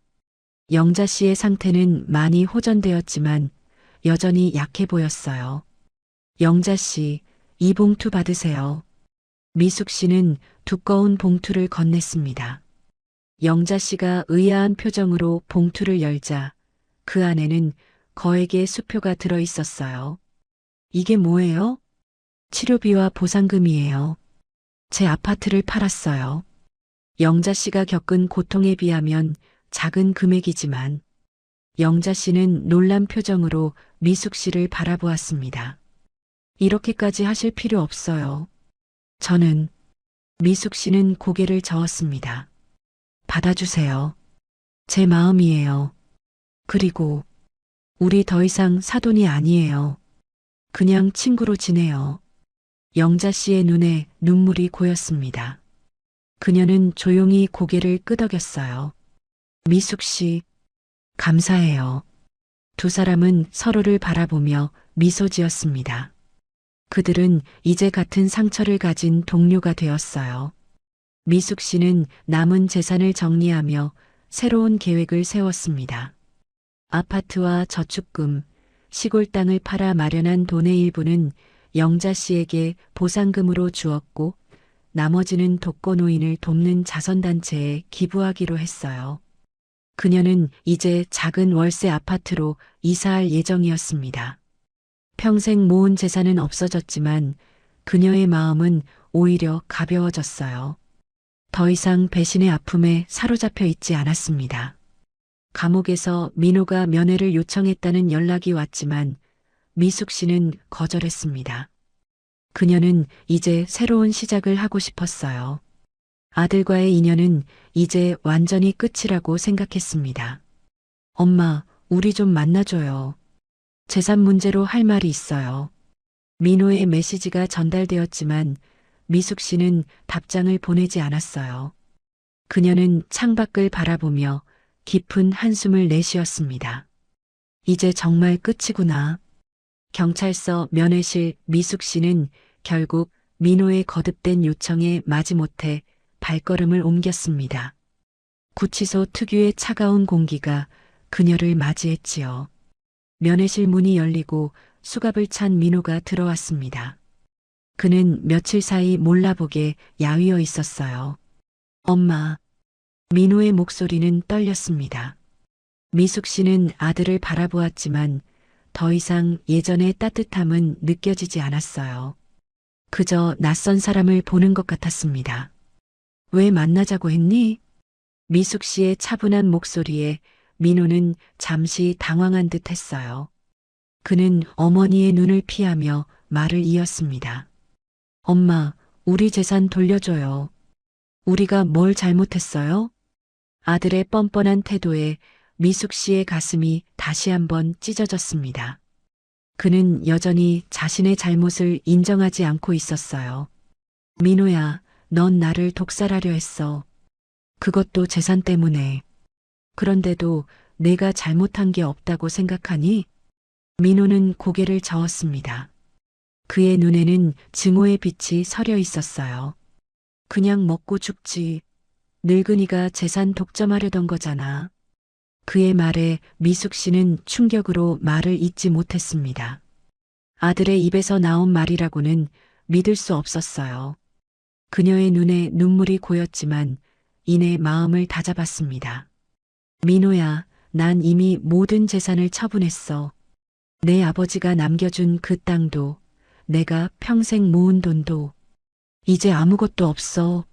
영자 씨의 상태는 많이 호전되었지만 여전히 약해 보였어요. 영자 씨, 이 봉투 받으세요. 미숙 씨는 두꺼운 봉투를 건넸습니다. 영자 씨가 의아한 표정으로 봉투를 열자 그 안에는 거액의 수표가 들어 있었어요. 이게 뭐예요? 치료비와 보상금이에요. 제 아파트를 팔았어요. 영자 씨가 겪은 고통에 비하면 작은 금액이지만 영자 씨는 놀란 표정으로 미숙 씨를 바라보았습니다. 이렇게까지 하실 필요 없어요. 저는 미숙 씨는 고개를 저었습니다. 받아주세요. 제 마음이에요. 그리고 우리 더 이상 사돈이 아니에요. 그냥 친구로 지내요. 영자 씨의 눈에 눈물이 고였습니다. 그녀는 조용히 고개를 끄덕였어요. 미숙 씨, 감사해요. 두 사람은 서로를 바라보며 미소 지었습니다. 그들은 이제 같은 상처를 가진 동료가 되었어요. 미숙 씨는 남은 재산을 정리하며 새로운 계획을 세웠습니다. 아파트와 저축금, 시골 땅을 팔아 마련한 돈의 일부는 영자 씨에게 보상금으로 주었고 나머지는 독거노인을 돕는 자선단체에 기부하기로 했어요. 그녀는 이제 작은 월세 아파트로 이사할 예정이었습니다. 평생 모은 재산은 없어졌지만 그녀의 마음은 오히려 가벼워졌어요. 더 이상 배신의 아픔에 사로잡혀 있지 않았습니다. 감옥에서 민호가 면회를 요청했다는 연락이 왔지만 미숙 씨는 거절했습니다. 그녀는 이제 새로운 시작을 하고 싶었어요. 아들과의 인연은 이제 완전히 끝이라고 생각했습니다. 엄마, 우리 좀 만나줘요. 재산 문제로 할 말이 있어요. 민호의 메시지가 전달되었지만 미숙 씨는 답장을 보내지 않았어요. 그녀는 창밖을 바라보며 깊은 한숨을 내쉬었습니다. 이제 정말 끝이구나. 경찰서 면회실 미숙 씨는 결국 민호의 거듭된 요청에 마지못해 발걸음을 옮겼습니다. 구치소 특유의 차가운 공기가 그녀를 맞이했지요. 면회실 문이 열리고 수갑을 찬 민호가 들어왔습니다. 그는 며칠 사이 몰라보게 야위어 있었어요. 엄마. 민호의 목소리는 떨렸습니다. 미숙 씨는 아들을 바라보았지만 더 이상 예전의 따뜻함은 느껴지지 않았어요. 그저 낯선 사람을 보는 것 같았습니다. 왜 만나자고 했니? 미숙 씨의 차분한 목소리에 민호는 잠시 당황한 듯 했어요. 그는 어머니의 눈을 피하며 말을 이었습니다. 엄마, 우리 재산 돌려줘요. 우리가 뭘 잘못했어요? 아들의 뻔뻔한 태도에 미숙 씨의 가슴이 다시 한번 찢어졌습니다. 그는 여전히 자신의 잘못을 인정하지 않고 있었어요. 민호야, 넌 나를 독살하려 했어. 그것도 재산 때문에. 그런데도 내가 잘못한 게 없다고 생각하니? 민호는 고개를 저었습니다. 그의 눈에는 증오의 빛이 서려 있었어요. 그냥 먹고 죽지. 늙은이가 재산 독점하려던 거잖아. 그의 말에 미숙 씨는 충격으로 말을 잇지 못했습니다. 아들의 입에서 나온 말이라고는 믿을 수 없었어요. 그녀의 눈에 눈물이 고였지만 이내 마음을 다잡았습니다. 민호야, 난 이미 모든 재산을 처분했어. 내 아버지가 남겨준 그 땅도, 내가 평생 모은 돈도, 이제 아무것도 없어.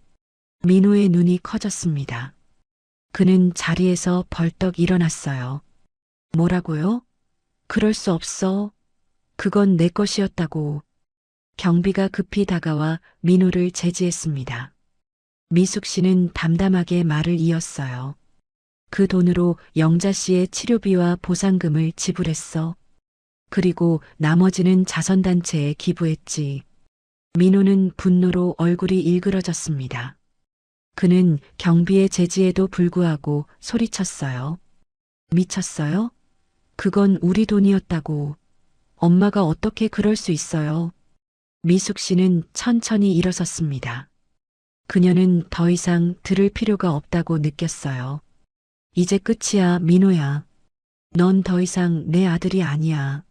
민호의 눈이 커졌습니다. 그는 자리에서 벌떡 일어났어요. 뭐라고요? 그럴 수 없어. 그건 내 것이었다고. 경비가 급히 다가와 민호를 제지했습니다. 미숙 씨는 담담하게 말을 이었어요. 그 돈으로 영자 씨의 치료비와 보상금을 지불했어. 그리고 나머지는 자선단체에 기부했지. 민호는 분노로 얼굴이 일그러졌습니다. 그는 경비의 제지에도 불구하고 소리쳤어요. 미쳤어요? 그건 우리 돈이었다고. 엄마가 어떻게 그럴 수 있어요? 미숙 씨는 천천히 일어섰습니다. 그녀는 더 이상 들을 필요가 없다고 느꼈어요. 이제 끝이야, 민호야. 넌 더 이상 내 아들이 아니야.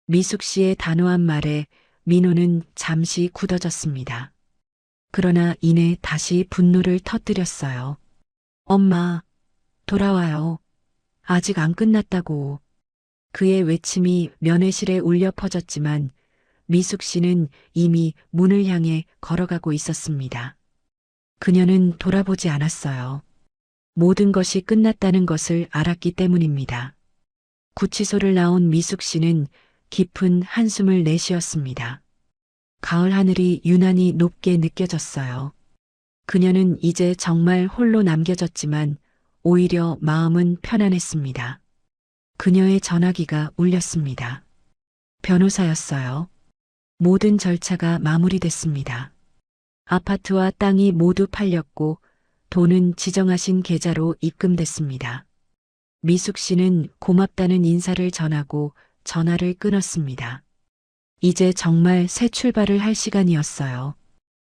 미숙 씨의 단호한 말에 민호는 잠시 굳어졌습니다. 그러나 이내 다시 분노를 터뜨렸어요. 엄마, 돌아와요. 아직 안 끝났다고. 그의 외침이 면회실에 울려 퍼졌지만 미숙 씨는 이미 문을 향해 걸어가고 있었습니다. 그녀는 돌아보지 않았어요. 모든 것이 끝났다는 것을 알았기 때문입니다. 구치소를 나온 미숙 씨는 깊은 한숨을 내쉬었습니다. 가을 하늘이 유난히 높게 느껴졌어요. 그녀는 이제 정말 홀로 남겨졌지만 오히려 마음은 편안했습니다. 그녀의 전화기가 울렸습니다. 변호사였어요. 모든 절차가 마무리됐습니다. 아파트와 땅이 모두 팔렸고 돈은 지정하신 계좌로 입금됐습니다. 미숙 씨는 고맙다는 인사를 전하고 전화를 끊었습니다. 이제 정말 새 출발을 할 시간이었어요.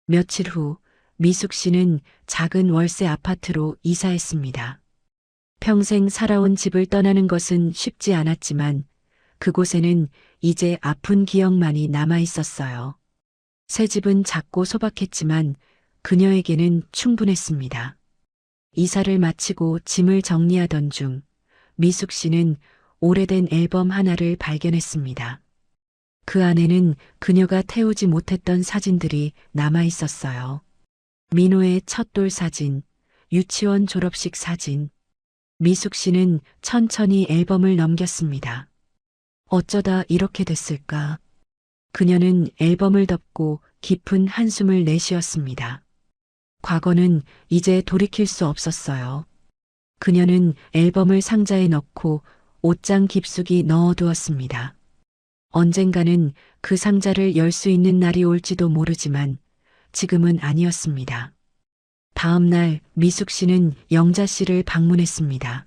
며칠 후 미숙 씨는 작은 월세 아파트로 이사했습니다. 평생 살아온 집을 떠나는 것은 쉽지 않았지만 그곳에는 이제 아픈 기억만이 남아 있었어요. 새 집은 작고 소박했지만 그녀에게는 충분했습니다. 이사를 마치고 짐을 정리하던 중 미숙 씨는 오래된 앨범 하나를 발견했습니다. 그 안에는 그녀가 태우지 못했던 사진들이 남아 있었어요. 민호의 첫돌 사진, 유치원 졸업식 사진. 미숙 씨는 천천히 앨범을 넘겼습니다. 어쩌다 이렇게 됐을까? 그녀는 앨범을 덮고 깊은 한숨을 내쉬었습니다. 과거는 이제 돌이킬 수 없었어요. 그녀는 앨범을 상자에 넣고 옷장 깊숙이 넣어두었습니다. 언젠가는 그 상자를 열 수 있는 날이 올지도 모르지만 지금은 아니었습니다. 다음 날 미숙 씨는 영자 씨를 방문했습니다.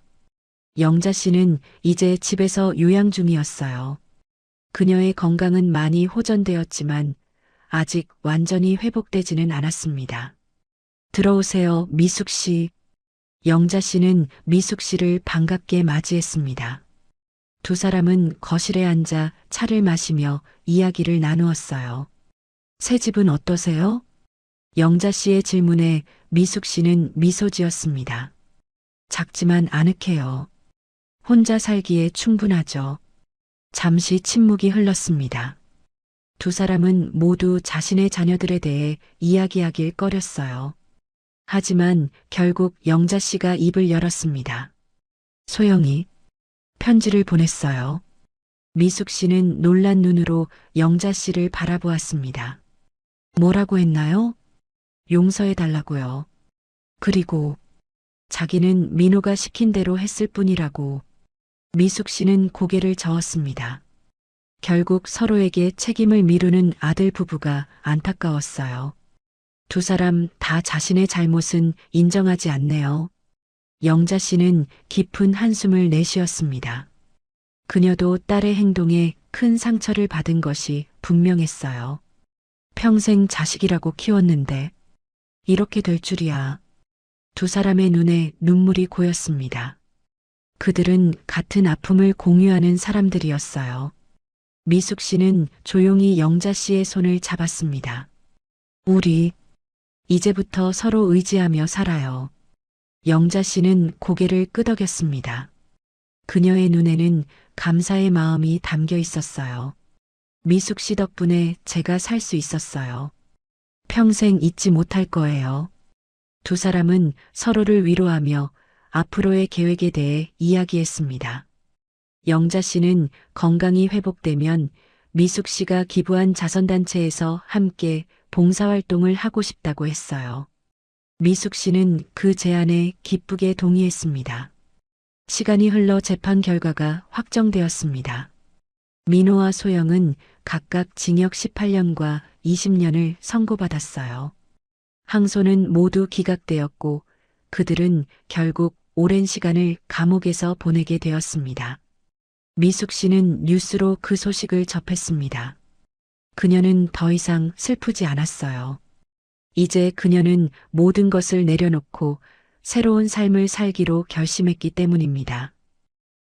영자 씨는 이제 집에서 요양 중이었어요. 그녀의 건강은 많이 호전되었지만 아직 완전히 회복되지는 않았습니다. 들어오세요, 미숙 씨. 영자 씨는 미숙 씨를 반갑게 맞이했습니다. 두 사람은 거실에 앉아 차를 마시며 이야기를 나누었어요. 새 집은 어떠세요? 영자 씨의 질문에 미숙 씨는 미소 지었습니다. 작지만 아늑해요. 혼자 살기에 충분하죠. 잠시 침묵이 흘렀습니다. 두 사람은 모두 자신의 자녀들에 대해 이야기하길 꺼렸어요. 하지만 결국 영자 씨가 입을 열었습니다. 소영이 편지를 보냈어요. 미숙 씨는 놀란 눈으로 영자 씨를 바라보았습니다. 뭐라고 했나요? 용서해달라고요. 그리고 자기는 민호가 시킨 대로 했을 뿐이라고. 미숙 씨는 고개를 저었습니다. 결국 서로에게 책임을 미루는 아들 부부가 안타까웠어요. 두 사람 다 자신의 잘못은 인정하지 않네요. 영자 씨는 깊은 한숨을 내쉬었습니다. 그녀도 딸의 행동에 큰 상처를 받은 것이 분명했어요. 평생 자식이라고 키웠는데 이렇게 될 줄이야. 두 사람의 눈에 눈물이 고였습니다. 그들은 같은 아픔을 공유하는 사람들이었어요. 미숙 씨는 조용히 영자 씨의 손을 잡았습니다. 우리 이제부터 서로 의지하며 살아요. 영자 씨는 고개를 끄덕였습니다. 그녀의 눈에는 감사의 마음이 담겨 있었어요. 미숙 씨 덕분에 제가 살 수 있었어요. 평생 잊지 못할 거예요. 두 사람은 서로를 위로하며 앞으로의 계획에 대해 이야기했습니다. 영자 씨는 건강이 회복되면 미숙 씨가 기부한 자선단체에서 함께 봉사활동을 하고 싶다고 했어요. 미숙 씨는 그 제안에 기쁘게 동의했습니다. 시간이 흘러 재판 결과가 확정되었습니다. 민호와 소영은 각각 징역 18년과 20년을 선고받았어요. 항소는 모두 기각되었고 그들은 결국 오랜 시간을 감옥에서 보내게 되었습니다. 미숙 씨는 뉴스로 그 소식을 접했습니다. 그녀는 더 이상 슬프지 않았어요. 이제 그녀는 모든 것을 내려놓고 새로운 삶을 살기로 결심했기 때문입니다.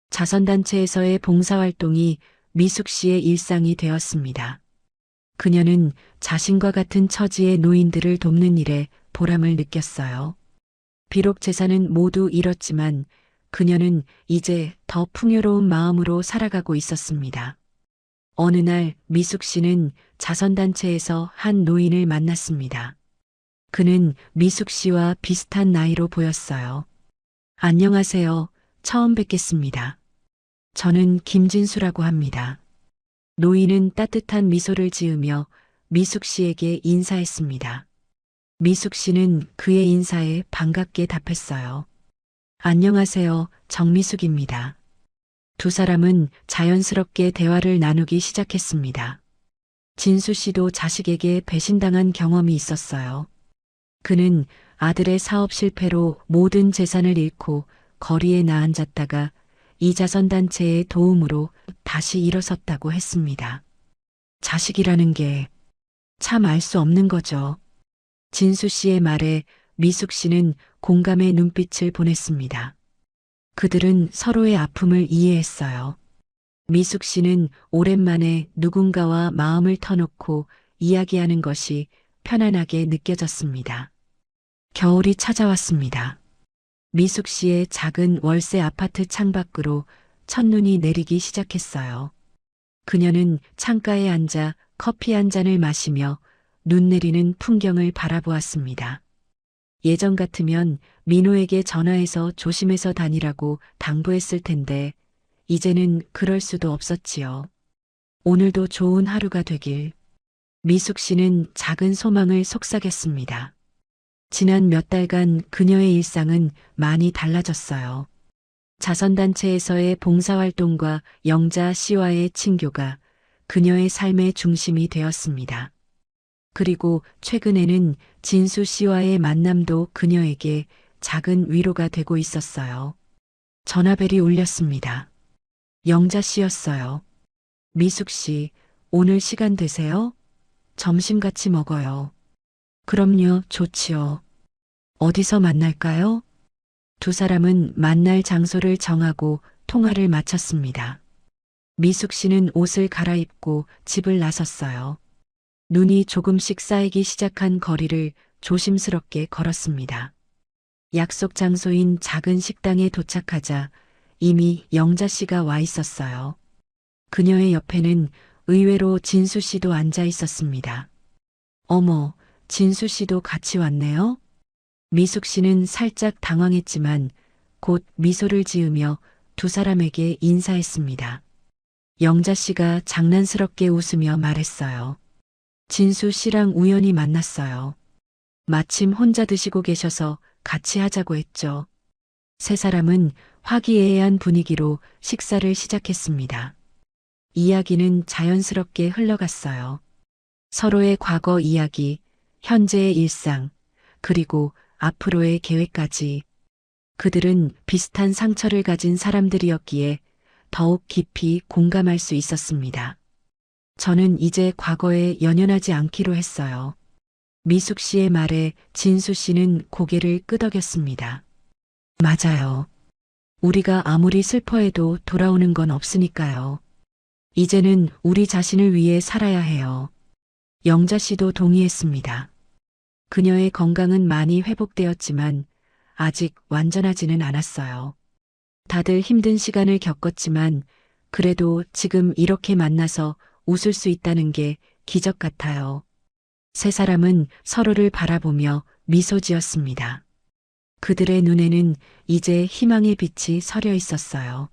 자선단체에서의 봉사활동이 미숙 씨의 일상이 되었습니다. 그녀는 자신과 같은 처지의 노인들을 돕는 일에 보람을 느꼈어요. 비록 재산은 모두 잃었지만 그녀는 이제 더 풍요로운 마음으로 살아가고 있었습니다. 어느 날 미숙 씨는 자선단체에서 한 노인을 만났습니다. 그는 미숙 씨와 비슷한 나이로 보였어요. 안녕하세요. 처음 뵙겠습니다. 저는 김진수라고 합니다. 노인은 따뜻한 미소를 지으며 미숙 씨에게 인사했습니다. 미숙 씨는 그의 인사에 반갑게 답했어요. 안녕하세요. 정미숙입니다. 두 사람은 자연스럽게 대화를 나누기 시작했습니다. 진수 씨도 자식에게 배신당한 경험이 있었어요. 그는 아들의 사업 실패로 모든 재산을 잃고 거리에 나앉았다가 이 자선단체의 도움으로 다시 일어섰다고 했습니다. 자식이라는 게 참 알 수 없는 거죠. 진수 씨의 말에 미숙 씨는 공감의 눈빛을 보냈습니다. 그들은 서로의 아픔을 이해했어요. 미숙 씨는 오랜만에 누군가와 마음을 터놓고 이야기하는 것이 편안하게 느껴졌습니다. 겨울이 찾아왔습니다. 미숙 씨의 작은 월세 아파트 창밖으로 첫눈이 내리기 시작했어요. 그녀는 창가에 앉아 커피 한 잔을 마시며 눈 내리는 풍경을 바라보았습니다. 예전 같으면 민호에게 전화해서 조심해서 다니라고 당부했을 텐데 이제는 그럴 수도 없었지요. 오늘도 좋은 하루가 되길. 미숙 씨는 작은 소망을 속삭였습니다. 지난 몇 달간 그녀의 일상은 많이 달라졌어요. 자선단체에서의 봉사활동과 영자 씨와의 친교가 그녀의 삶의 중심이 되었습니다. 그리고 최근에는 진수 씨와의 만남도 그녀에게 작은 위로가 되고 있었어요. 전화벨이 울렸습니다. 영자 씨였어요. 미숙 씨, 오늘 시간 되세요? 점심 같이 먹어요. 그럼요, 좋지요. 어디서 만날까요? 두 사람은 만날 장소를 정하고 통화를 마쳤습니다. 미숙 씨는 옷을 갈아입고 집을 나섰어요. 눈이 조금씩 쌓이기 시작한 거리를 조심스럽게 걸었습니다. 약속 장소인 작은 식당에 도착하자 이미 영자 씨가 와 있었어요. 그녀의 옆에는 의외로 진수 씨도 앉아 있었습니다. 어머, 진수 씨도 같이 왔네요? 미숙 씨는 살짝 당황했지만 곧 미소를 지으며 두 사람에게 인사했습니다. 영자 씨가 장난스럽게 웃으며 말했어요. 진수 씨랑 우연히 만났어요. 마침 혼자 드시고 계셔서 같이 하자고 했죠. 세 사람은 화기애애한 분위기로 식사를 시작했습니다. 이야기는 자연스럽게 흘러갔어요. 서로의 과거 이야기, 현재의 일상, 그리고 앞으로의 계획까지. 그들은 비슷한 상처를 가진 사람들이었기에 더욱 깊이 공감할 수 있었습니다. 저는 이제 과거에 연연하지 않기로 했어요. 미숙 씨의 말에 진수 씨는 고개를 끄덕였습니다. 맞아요. 우리가 아무리 슬퍼해도 돌아오는 건 없으니까요. 이제는 우리 자신을 위해 살아야 해요. 영자 씨도 동의했습니다. 그녀의 건강은 많이 회복되었지만 아직 완전하지는 않았어요. 다들 힘든 시간을 겪었지만 그래도 지금 이렇게 만나서 웃을 수 있다는 게 기적 같아요. 세 사람은 서로를 바라보며 미소 지었습니다. 그들의 눈에는 이제 희망의 빛이 서려 있었어요.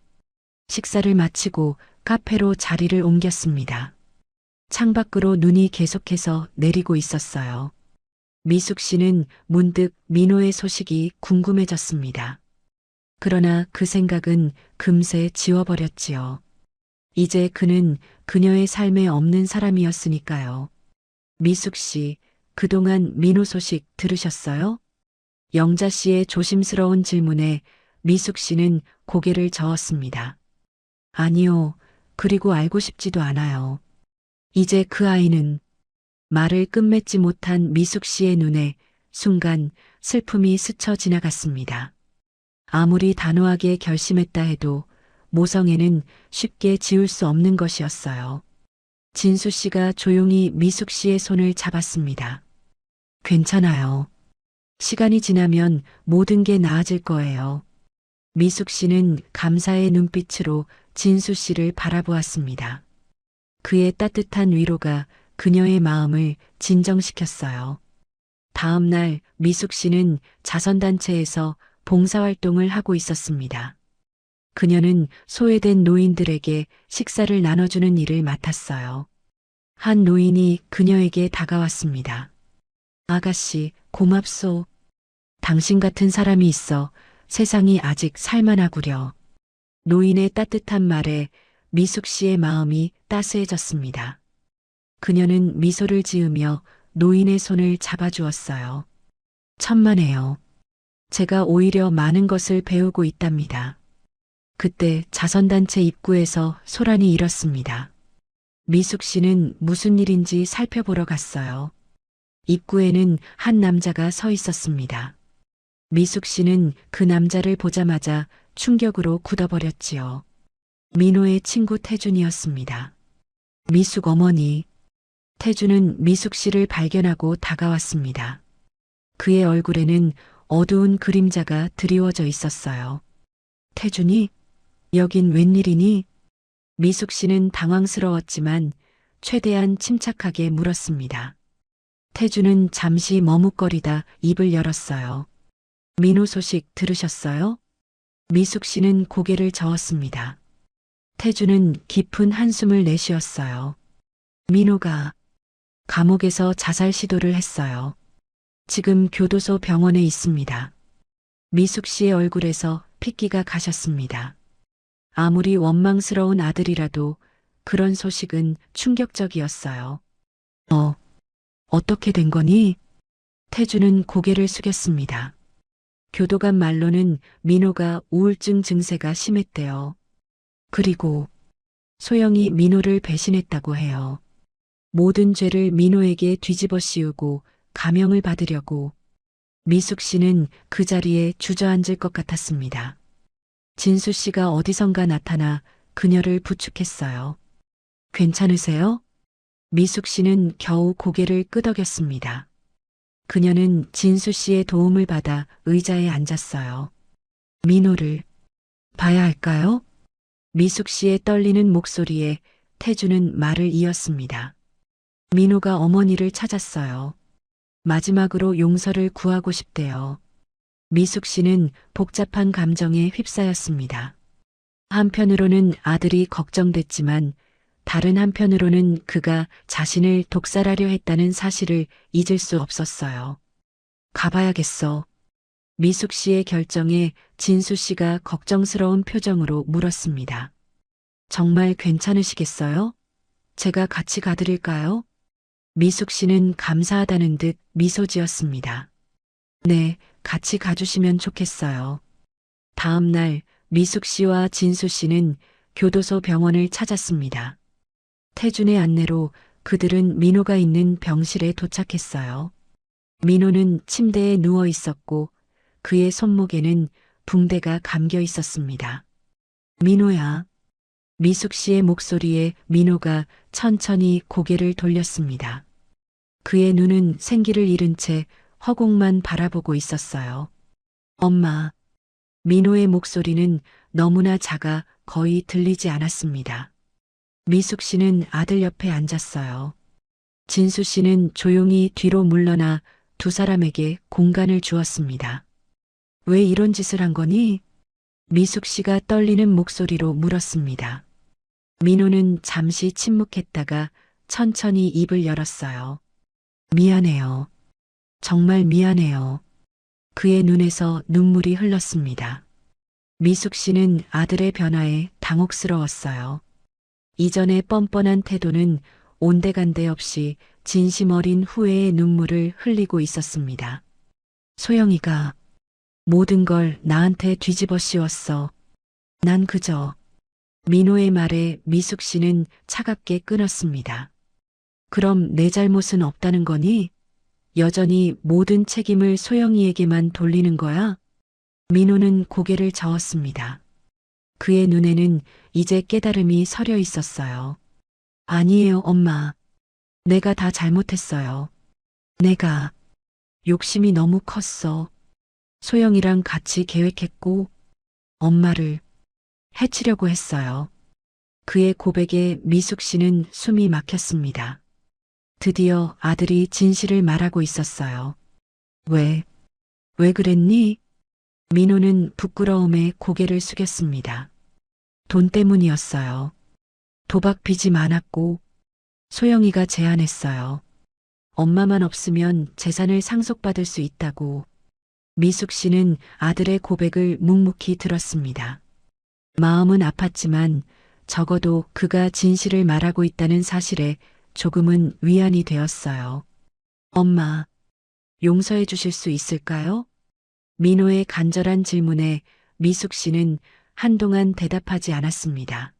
식사를 마치고 카페로 자리를 옮겼습니다. 창밖으로 눈이 계속해서 내리고 있었어요. 미숙 씨는 문득 민호의 소식이 궁금해졌습니다. 그러나 그 생각은 금세 지워버렸지요. 이제 그는 그녀의 삶에 없는 사람이었으니까요. 미숙 씨, 그동안 민호 소식 들으셨어요? 영자 씨의 조심스러운 질문에 미숙 씨는 고개를 저었습니다. 아니요, 그리고 알고 싶지도 않아요. 이제 그 아이는 말을 끝맺지 못한 미숙 씨의 눈에 순간 슬픔이 스쳐 지나갔습니다. 아무리 단호하게 결심했다 해도 모성애는 쉽게 지울 수 없는 것이었어요. 진수 씨가 조용히 미숙 씨의 손을 잡았습니다. 괜찮아요. 시간이 지나면 모든 게 나아질 거예요. 미숙 씨는 감사의 눈빛으로 진수 씨를 바라보았습니다. 그의 따뜻한 위로가 그녀의 마음을 진정시켰어요. 다음 날 미숙 씨는 자선단체에서 봉사활동을 하고 있었습니다. 그녀는 소외된 노인들에게 식사를 나눠주는 일을 맡았어요. 한 노인이 그녀에게 다가왔습니다. 아가씨, 고맙소. 당신 같은 사람이 있어 세상이 아직 살만하구려. 노인의 따뜻한 말에 미숙 씨의 마음이 따스해졌습니다. 그녀는 미소를 지으며 노인의 손을 잡아주었어요. 천만에요. 제가 오히려 많은 것을 배우고 있답니다. 그때 자선단체 입구에서 소란이 일었습니다. 미숙 씨는 무슨 일인지 살펴보러 갔어요. 입구에는 한 남자가 서 있었습니다. 미숙 씨는 그 남자를 보자마자 충격으로 굳어버렸지요. 민호의 친구 태준이었습니다. 미숙 어머니. 태준은 미숙 씨를 발견하고 다가왔습니다. 그의 얼굴에는 어두운 그림자가 드리워져 있었어요. 태준이? 여긴 웬일이니? 미숙 씨는 당황스러웠지만 최대한 침착하게 물었습니다. 태준은 잠시 머뭇거리다 입을 열었어요. 민호 소식 들으셨어요? 미숙 씨는 고개를 저었습니다. 태준은 깊은 한숨을 내쉬었어요. 민호가 감옥에서 자살 시도를 했어요. 지금 교도소 병원에 있습니다. 미숙 씨의 얼굴에서 핏기가 가셨습니다. 아무리 원망스러운 아들이라도 그런 소식은 충격적이었어요. 어떻게 된 거니? 태준은 고개를 숙였습니다. 교도관 말로는 민호가 우울증 증세가 심했대요. 그리고 소영이 민호를 배신했다고 해요. 모든 죄를 민호에게 뒤집어 씌우고 감형을 받으려고. 미숙 씨는 그 자리에 주저앉을 것 같았습니다. 진수 씨가 어디선가 나타나 그녀를 부축했어요. 괜찮으세요? 미숙 씨는 겨우 고개를 끄덕였습니다. 그녀는 진수 씨의 도움을 받아 의자에 앉았어요. 민호를 봐야 할까요? 미숙 씨의 떨리는 목소리에 태주는 말을 이었습니다. 민호가 어머니를 찾았어요. 마지막으로 용서를 구하고 싶대요. 미숙 씨는 복잡한 감정에 휩싸였습니다. 한편으로는 아들이 걱정됐지만 다른 한편으로는 그가 자신을 독살하려 했다는 사실을 잊을 수 없었어요. 가봐야겠어. 미숙 씨의 결정에 진수 씨가 걱정스러운 표정으로 물었습니다. 정말 괜찮으시겠어요? 제가 같이 가드릴까요? 미숙 씨는 감사하다는 듯 미소 지었습니다. 네, 같이 가주시면 좋겠어요. 다음 날 미숙 씨와 진수 씨는 교도소 병원을 찾았습니다. 태준의 안내로 그들은 민호가 있는 병실에 도착했어요. 민호는 침대에 누워 있었고 그의 손목에는 붕대가 감겨 있었습니다. 민호야. 미숙 씨의 목소리에 민호가 천천히 고개를 돌렸습니다. 그의 눈은 생기를 잃은 채 허공만 바라보고 있었어요. 엄마. 민호의 목소리는 너무나 작아 거의 들리지 않았습니다. 미숙 씨는 아들 옆에 앉았어요. 진수 씨는 조용히 뒤로 물러나 두 사람에게 공간을 주었습니다. 왜 이런 짓을 한 거니? 미숙 씨가 떨리는 목소리로 물었습니다. 민호는 잠시 침묵했다가 천천히 입을 열었어요. 미안해요. 정말 미안해요. 그의 눈에서 눈물이 흘렀습니다. 미숙 씨는 아들의 변화에 당혹스러웠어요. 이전의 뻔뻔한 태도는 온데간데 없이 진심 어린 후회의 눈물을 흘리고 있었습니다. 소영이가 모든 걸 나한테 뒤집어 씌웠어. 난 그저 민호의 말에 미숙 씨는 차갑게 끊었습니다. 그럼 내 잘못은 없다는 거니? 여전히 모든 책임을 소영이에게만 돌리는 거야? 민호는 고개를 저었습니다. 그의 눈에는 이제 깨달음이 서려 있었어요. 아니에요, 엄마. 내가 다 잘못했어요. 내가 욕심이 너무 컸어. 소영이랑 같이 계획했고 엄마를 해치려고 했어요. 그의 고백에 미숙 씨는 숨이 막혔습니다. 드디어 아들이 진실을 말하고 있었어요. 왜 그랬니? 민호는 부끄러움에 고개를 숙였습니다. 돈 때문이었어요. 도박 빚이 많았고 소영이가 제안했어요. 엄마만 없으면 재산을 상속받을 수 있다고. 미숙 씨는 아들의 고백을 묵묵히 들었습니다. 마음은 아팠지만 적어도 그가 진실을 말하고 있다는 사실에 조금은 위안이 되었어요. 엄마, 용서해 주실 수 있을까요? 민호의 간절한 질문에 미숙 씨는 한동안 대답하지 않았습니다.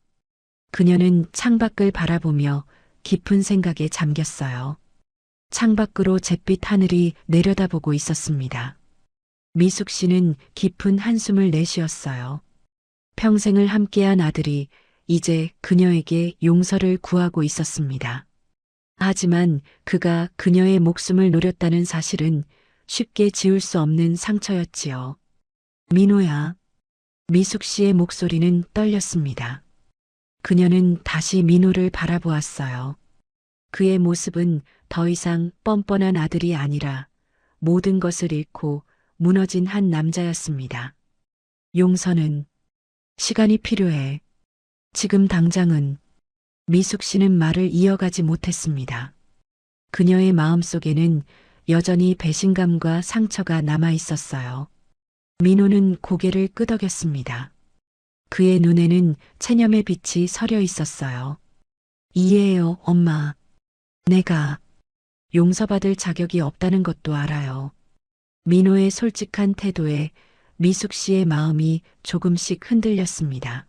그녀는 창밖을 바라보며 깊은 생각에 잠겼어요. 창밖으로 잿빛 하늘이 내려다보고 있었습니다. 미숙 씨는 깊은 한숨을 내쉬었어요. 평생을 함께한 아들이 이제 그녀에게 용서를 구하고 있었습니다. 하지만 그가 그녀의 목숨을 노렸다는 사실은 쉽게 지울 수 없는 상처였지요. 민호야. 미숙 씨의 목소리는 떨렸습니다. 그녀는 다시 민호를 바라보았어요. 그의 모습은 더 이상 뻔뻔한 아들이 아니라 모든 것을 잃고 무너진 한 남자였습니다. 용서는 시간이 필요해. 지금 당장은. 미숙 씨는 말을 이어가지 못했습니다. 그녀의 마음속에는 여전히 배신감과 상처가 남아 있었어요. 민호는 고개를 끄덕였습니다. 그의 눈에는 체념의 빛이 서려 있었어요. 이해해요, 엄마. 내가 용서받을 자격이 없다는 것도 알아요. 민호의 솔직한 태도에 미숙 씨의 마음이 조금씩 흔들렸습니다.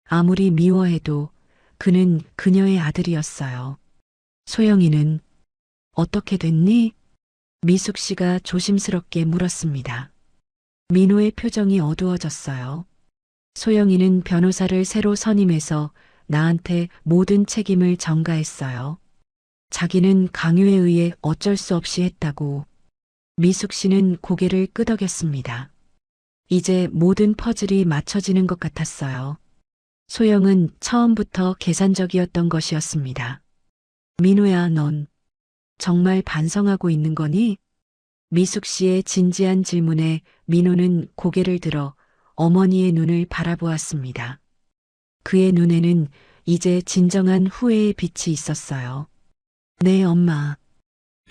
아무리 미워해도 그는 그녀의 아들이었어요. 소영이는 어떻게 됐니? 미숙 씨가 조심스럽게 물었습니다. 민호의 표정이 어두워졌어요. 소영이는 변호사를 새로 선임해서 나한테 모든 책임을 전가했어요. 자기는 강요에 의해 어쩔 수 없이 했다고. 미숙 씨는 고개를 끄덕였습니다. 이제 모든 퍼즐이 맞춰지는 것 같았어요. 소영은 처음부터 계산적이었던 것이었습니다. 민호야, 넌 정말 반성하고 있는 거니? 미숙 씨의 진지한 질문에 민호는 고개를 들어 어머니의 눈을 바라보았습니다. 그의 눈에는 이제 진정한 후회의 빛이 있었어요. 네, 엄마.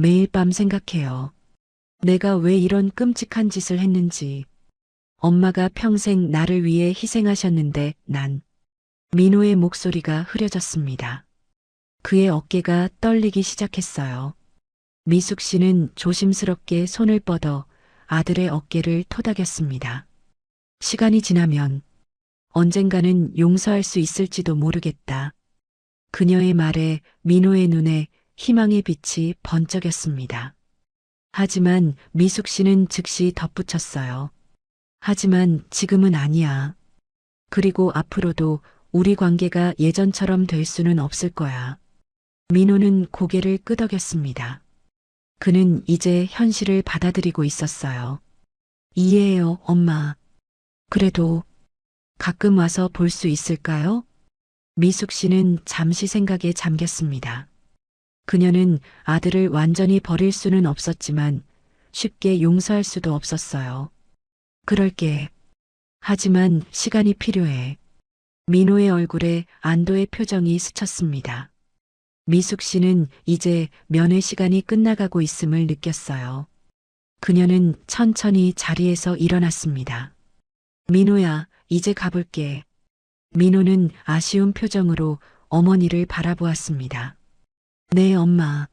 매일 밤 생각해요. 내가 왜 이런 끔찍한 짓을 했는지. 엄마가 평생 나를 위해 희생하셨는데 난. 민호의 목소리가 흐려졌습니다. 그의 어깨가 떨리기 시작했어요. 미숙 씨는 조심스럽게 손을 뻗어 아들의 어깨를 토닥였습니다. 시간이 지나면 언젠가는 용서할 수 있을지도 모르겠다. 그녀의 말에 민호의 눈에 희망의 빛이 번쩍였습니다. 하지만 미숙 씨는 즉시 덧붙였어요. 하지만 지금은 아니야. 그리고 앞으로도 우리 관계가 예전처럼 될 수는 없을 거야. 민호는 고개를 끄덕였습니다. 그는 이제 현실을 받아들이고 있었어요. 이해해요, 엄마. 그래도 가끔 와서 볼 수 있을까요? 미숙 씨는 잠시 생각에 잠겼습니다. 그녀는 아들을 완전히 버릴 수는 없었지만 쉽게 용서할 수도 없었어요. 그럴게. 하지만 시간이 필요해. 민호의 얼굴에 안도의 표정이 스쳤습니다. 미숙 씨는 이제 면회 시간이 끝나가고 있음을 느꼈어요. 그녀는 천천히 자리에서 일어났습니다. 민호야, 이제 가볼게. 민호는 아쉬운 표정으로 어머니를 바라보았습니다. 네, 엄마.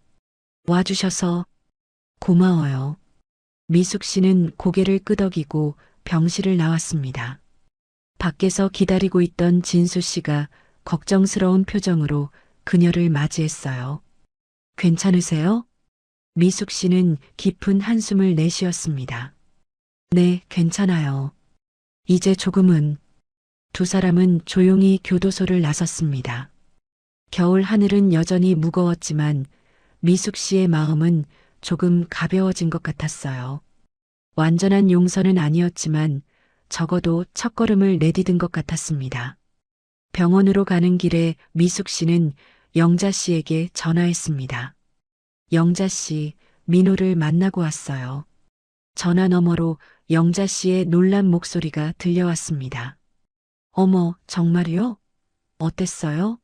와주셔서 고마워요. 미숙 씨는 고개를 끄덕이고 병실을 나왔습니다. 밖에서 기다리고 있던 진수 씨가 걱정스러운 표정으로 그녀를 맞이했어요. 괜찮으세요? 미숙 씨는 깊은 한숨을 내쉬었습니다. 네, 괜찮아요. 이제 조금은. 두 사람은 조용히 교도소를 나섰습니다. 겨울 하늘은 여전히 무거웠지만 미숙 씨의 마음은 조금 가벼워진 것 같았어요. 완전한 용서는 아니었지만 적어도 첫걸음을 내디딘 것 같았습니다. 병원으로 가는 길에 미숙 씨는 영자 씨에게 전화했습니다. 영자 씨, 민호를 만나고 왔어요. 전화 너머로 영자 씨의 놀란 목소리가 들려왔습니다. 어머, 정말요? 어땠어요?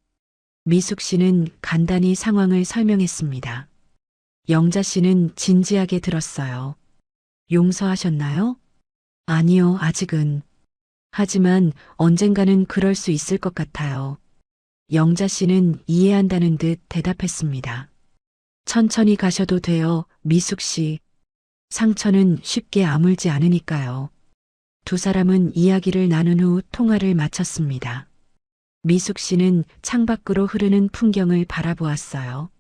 미숙 씨는 간단히 상황을 설명했습니다. 영자 씨는 진지하게 들었어요. 용서하셨나요? 아니요, 아직은. 하지만 언젠가는 그럴 수 있을 것 같아요. 영자 씨는 이해한다는 듯 대답했습니다. 천천히 가셔도 돼요, 미숙 씨. 상처는 쉽게 아물지 않으니까요. 두 사람은 이야기를 나눈 후 통화를 마쳤습니다. 미숙 씨는 창밖으로 흐르는 풍경을 바라보았어요.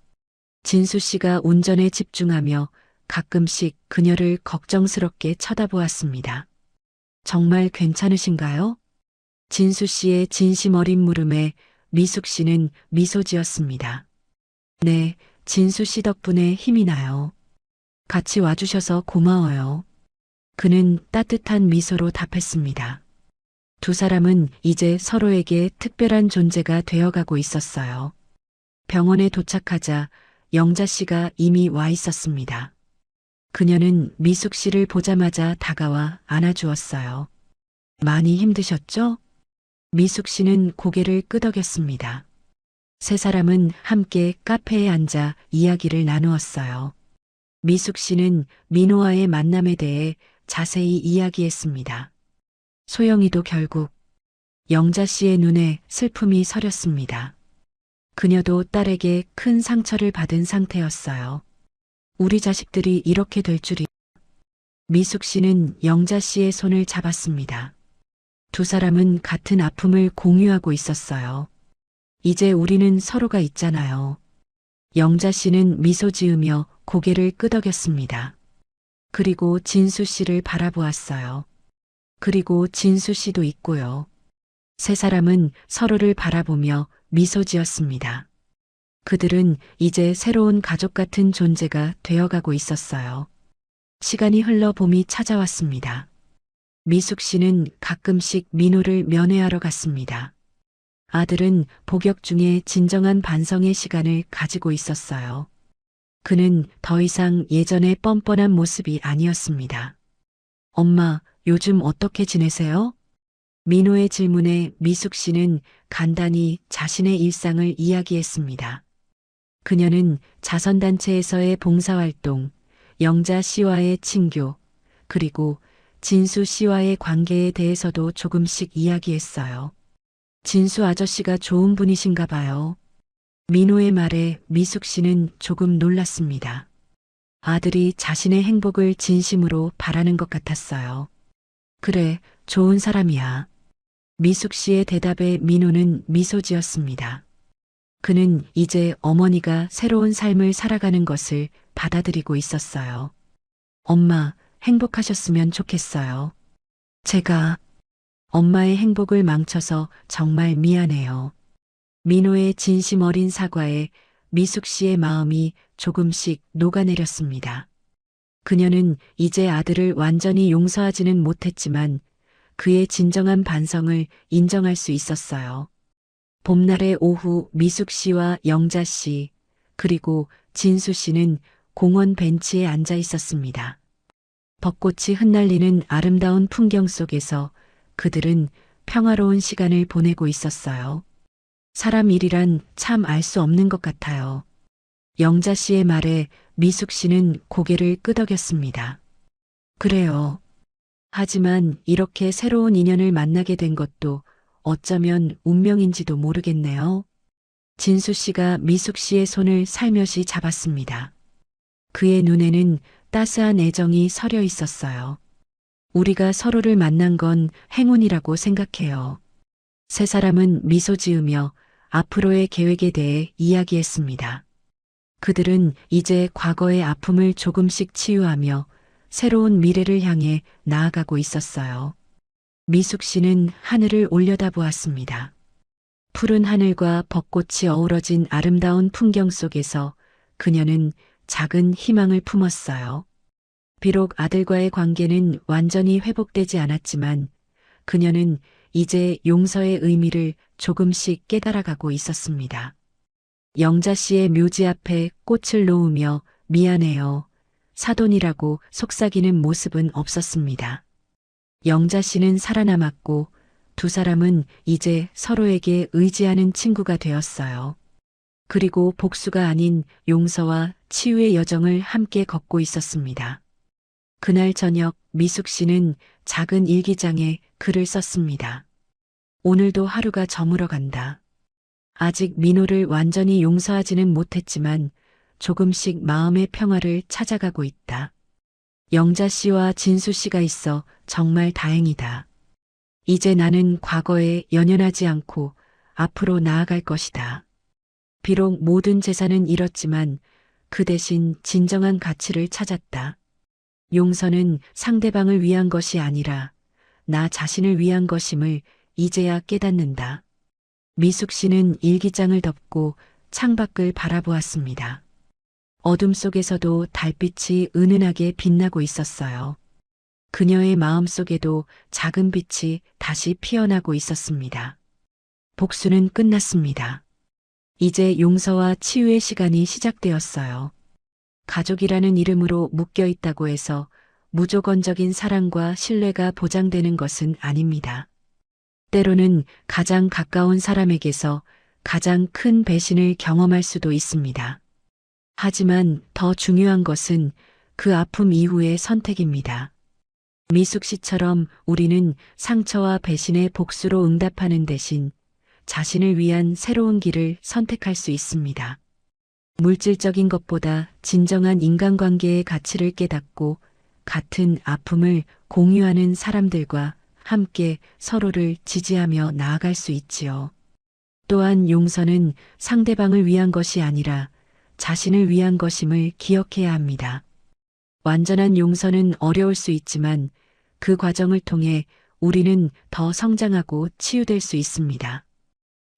진수 씨가 운전에 집중하며 가끔씩 그녀를 걱정스럽게 쳐다보았습니다. 정말 괜찮으신가요? 진수 씨의 진심 어린 물음에 미숙 씨는 미소 지었습니다. 네, 진수 씨 덕분에 힘이 나요. 같이 와주셔서 고마워요. 그는 따뜻한 미소로 답했습니다. 두 사람은 이제 서로에게 특별한 존재가 되어가고 있었어요. 병원에 도착하자 영자 씨가 이미 와 있었습니다. 그녀는 미숙 씨를 보자마자 다가와 안아주었어요. 많이 힘드셨죠? 미숙 씨는 고개를 끄덕였습니다. 세 사람은 함께 카페에 앉아 이야기를 나누었어요. 미숙 씨는 민호와의 만남에 대해 자세히 이야기했습니다. 소영이도 결국 영자 씨의 눈에 슬픔이 서렸습니다. 그녀도 딸에게 큰 상처를 받은 상태였어요. 우리 자식들이 이렇게 될 줄이. 미숙 씨는 영자 씨의 손을 잡았습니다. 두 사람은 같은 아픔을 공유하고 있었어요. 이제 우리는 서로가 있잖아요. 영자 씨는 미소 지으며 고개를 끄덕였습니다. 그리고 진수 씨를 바라보았어요. 그리고 진수 씨도 있고요. 세 사람은 서로를 바라보며 미소 지었습니다. 그들은 이제 새로운 가족 같은 존재가 되어가고 있었어요. 시간이 흘러 봄이 찾아왔습니다. 미숙 씨는 가끔씩 민호를 면회하러 갔습니다. 아들은 복역 중에 진정한 반성의 시간을 가지고 있었어요. 그는 더 이상 예전의 뻔뻔한 모습이 아니었습니다. 엄마, 요즘 어떻게 지내세요? 민호의 질문에 미숙 씨는 간단히 자신의 일상을 이야기했습니다. 그녀는 자선단체에서의 봉사활동, 영자 씨와의 친교, 그리고 진수 씨와의 관계에 대해서도 조금씩 이야기했어요. 진수 아저씨가 좋은 분이신가 봐요. 민호의 말에 미숙 씨는 조금 놀랐습니다. 아들이 자신의 행복을 진심으로 바라는 것 같았어요. 그래, 좋은 사람이야. 미숙 씨의 대답에 민호는 미소 지었습니다. 그는 이제 어머니가 새로운 삶을 살아가는 것을 받아들이고 있었어요. 엄마, 행복하셨으면 좋겠어요. 제가 엄마의 행복을 망쳐서 정말 미안해요. 민호의 진심 어린 사과에 미숙 씨의 마음이 조금씩 녹아내렸습니다. 그녀는 이제 아들을 완전히 용서하지는 못했지만 그의 진정한 반성을 인정할 수 있었어요. 봄날의 오후 미숙 씨와 영자 씨, 그리고 진수 씨는 공원 벤치에 앉아 있었습니다. 벚꽃이 흩날리는 아름다운 풍경 속에서 그들은 평화로운 시간을 보내고 있었어요. 사람 일이란 참 알 수 없는 것 같아요. 영자 씨의 말에 미숙 씨는 고개를 끄덕였습니다. 그래요. 하지만 이렇게 새로운 인연을 만나게 된 것도 어쩌면 운명인지도 모르겠네요. 진수 씨가 미숙 씨의 손을 살며시 잡았습니다. 그의 눈에는 따스한 애정이 서려 있었어요. 우리가 서로를 만난 건 행운이라고 생각해요. 세 사람은 미소 지으며 앞으로의 계획에 대해 이야기했습니다. 그들은 이제 과거의 아픔을 조금씩 치유하며 새로운 미래를 향해 나아가고 있었어요. 미숙 씨는 하늘을 올려다보았습니다. 푸른 하늘과 벚꽃이 어우러진 아름다운 풍경 속에서 그녀는 작은 희망을 품었어요. 비록 아들과의 관계는 완전히 회복되지 않았지만 그녀는 이제 용서의 의미를 조금씩 깨달아가고 있었습니다. 영자 씨의 묘지 앞에 꽃을 놓으며 미안해요. 사돈이라고 속삭이는 모습은 없었습니다. 영자 씨는 살아남았고 두 사람은 이제 서로에게 의지하는 친구가 되었어요. 그리고 복수가 아닌 용서와 치유의 여정을 함께 걷고 있었습니다. 그날 저녁 미숙 씨는 작은 일기장에 글을 썼습니다. 오늘도 하루가 저물어 간다. 아직 민호를 완전히 용서하지는 못했지만 조금씩 마음의 평화를 찾아가고 있다. 영자 씨와 진수 씨가 있어 정말 다행이다. 이제 나는 과거에 연연하지 않고 앞으로 나아갈 것이다. 비록 모든 재산은 잃었지만 그 대신 진정한 가치를 찾았다. 용서는 상대방을 위한 것이 아니라 나 자신을 위한 것임을 이제야 깨닫는다. 미숙 씨는 일기장을 덮고 창밖을 바라보았습니다. 어둠 속에서도 달빛이 은은하게 빛나고 있었어요. 그녀의 마음 속에도 작은 빛이 다시 피어나고 있었습니다. 복수는 끝났습니다. 이제 용서와 치유의 시간이 시작되었어요. 가족이라는 이름으로 묶여 있다고 해서 무조건적인 사랑과 신뢰가 보장되는 것은 아닙니다. 때로는 가장 가까운 사람에게서 가장 큰 배신을 경험할 수도 있습니다. 하지만 더 중요한 것은 그 아픔 이후의 선택입니다. 미숙 씨처럼 우리는 상처와 배신의 복수로 응답하는 대신 자신을 위한 새로운 길을 선택할 수 있습니다. 물질적인 것보다 진정한 인간관계의 가치를 깨닫고 같은 아픔을 공유하는 사람들과 함께 서로를 지지하며 나아갈 수 있지요. 또한 용서는 상대방을 위한 것이 아니라 자신을 위한 것임을 기억해야 합니다. 완전한 용서는 어려울 수 있지만 그 과정을 통해 우리는 더 성장하고 치유될 수 있습니다.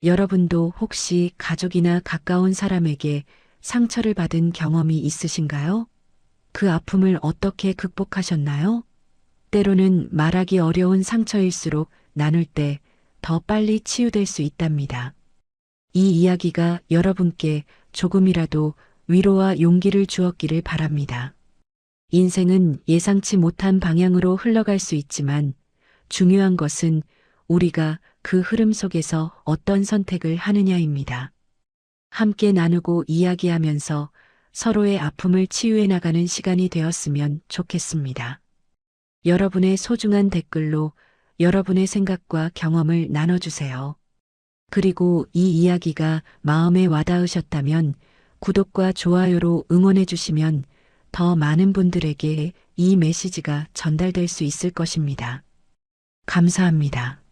여러분도 혹시 가족이나 가까운 사람에게 상처를 받은 경험이 있으신가요? 그 아픔을 어떻게 극복하셨나요? 때로는 말하기 어려운 상처일수록 나눌 때 더 빨리 치유될 수 있답니다. 이 이야기가 여러분께 조금이라도 위로와 용기를 주었기를 바랍니다. 인생은 예상치 못한 방향으로 흘러갈 수 있지만 중요한 것은 우리가 그 흐름 속에서 어떤 선택을 하느냐입니다. 함께 나누고 이야기하면서 서로의 아픔을 치유해 나가는 시간이 되었으면 좋겠습니다. 여러분의 소중한 댓글로 여러분의 생각과 경험을 나눠주세요. 그리고 이 이야기가 마음에 와닿으셨다면 구독과 좋아요로 응원해 주시면 더 많은 분들에게 이 메시지가 전달될 수 있을 것입니다. 감사합니다.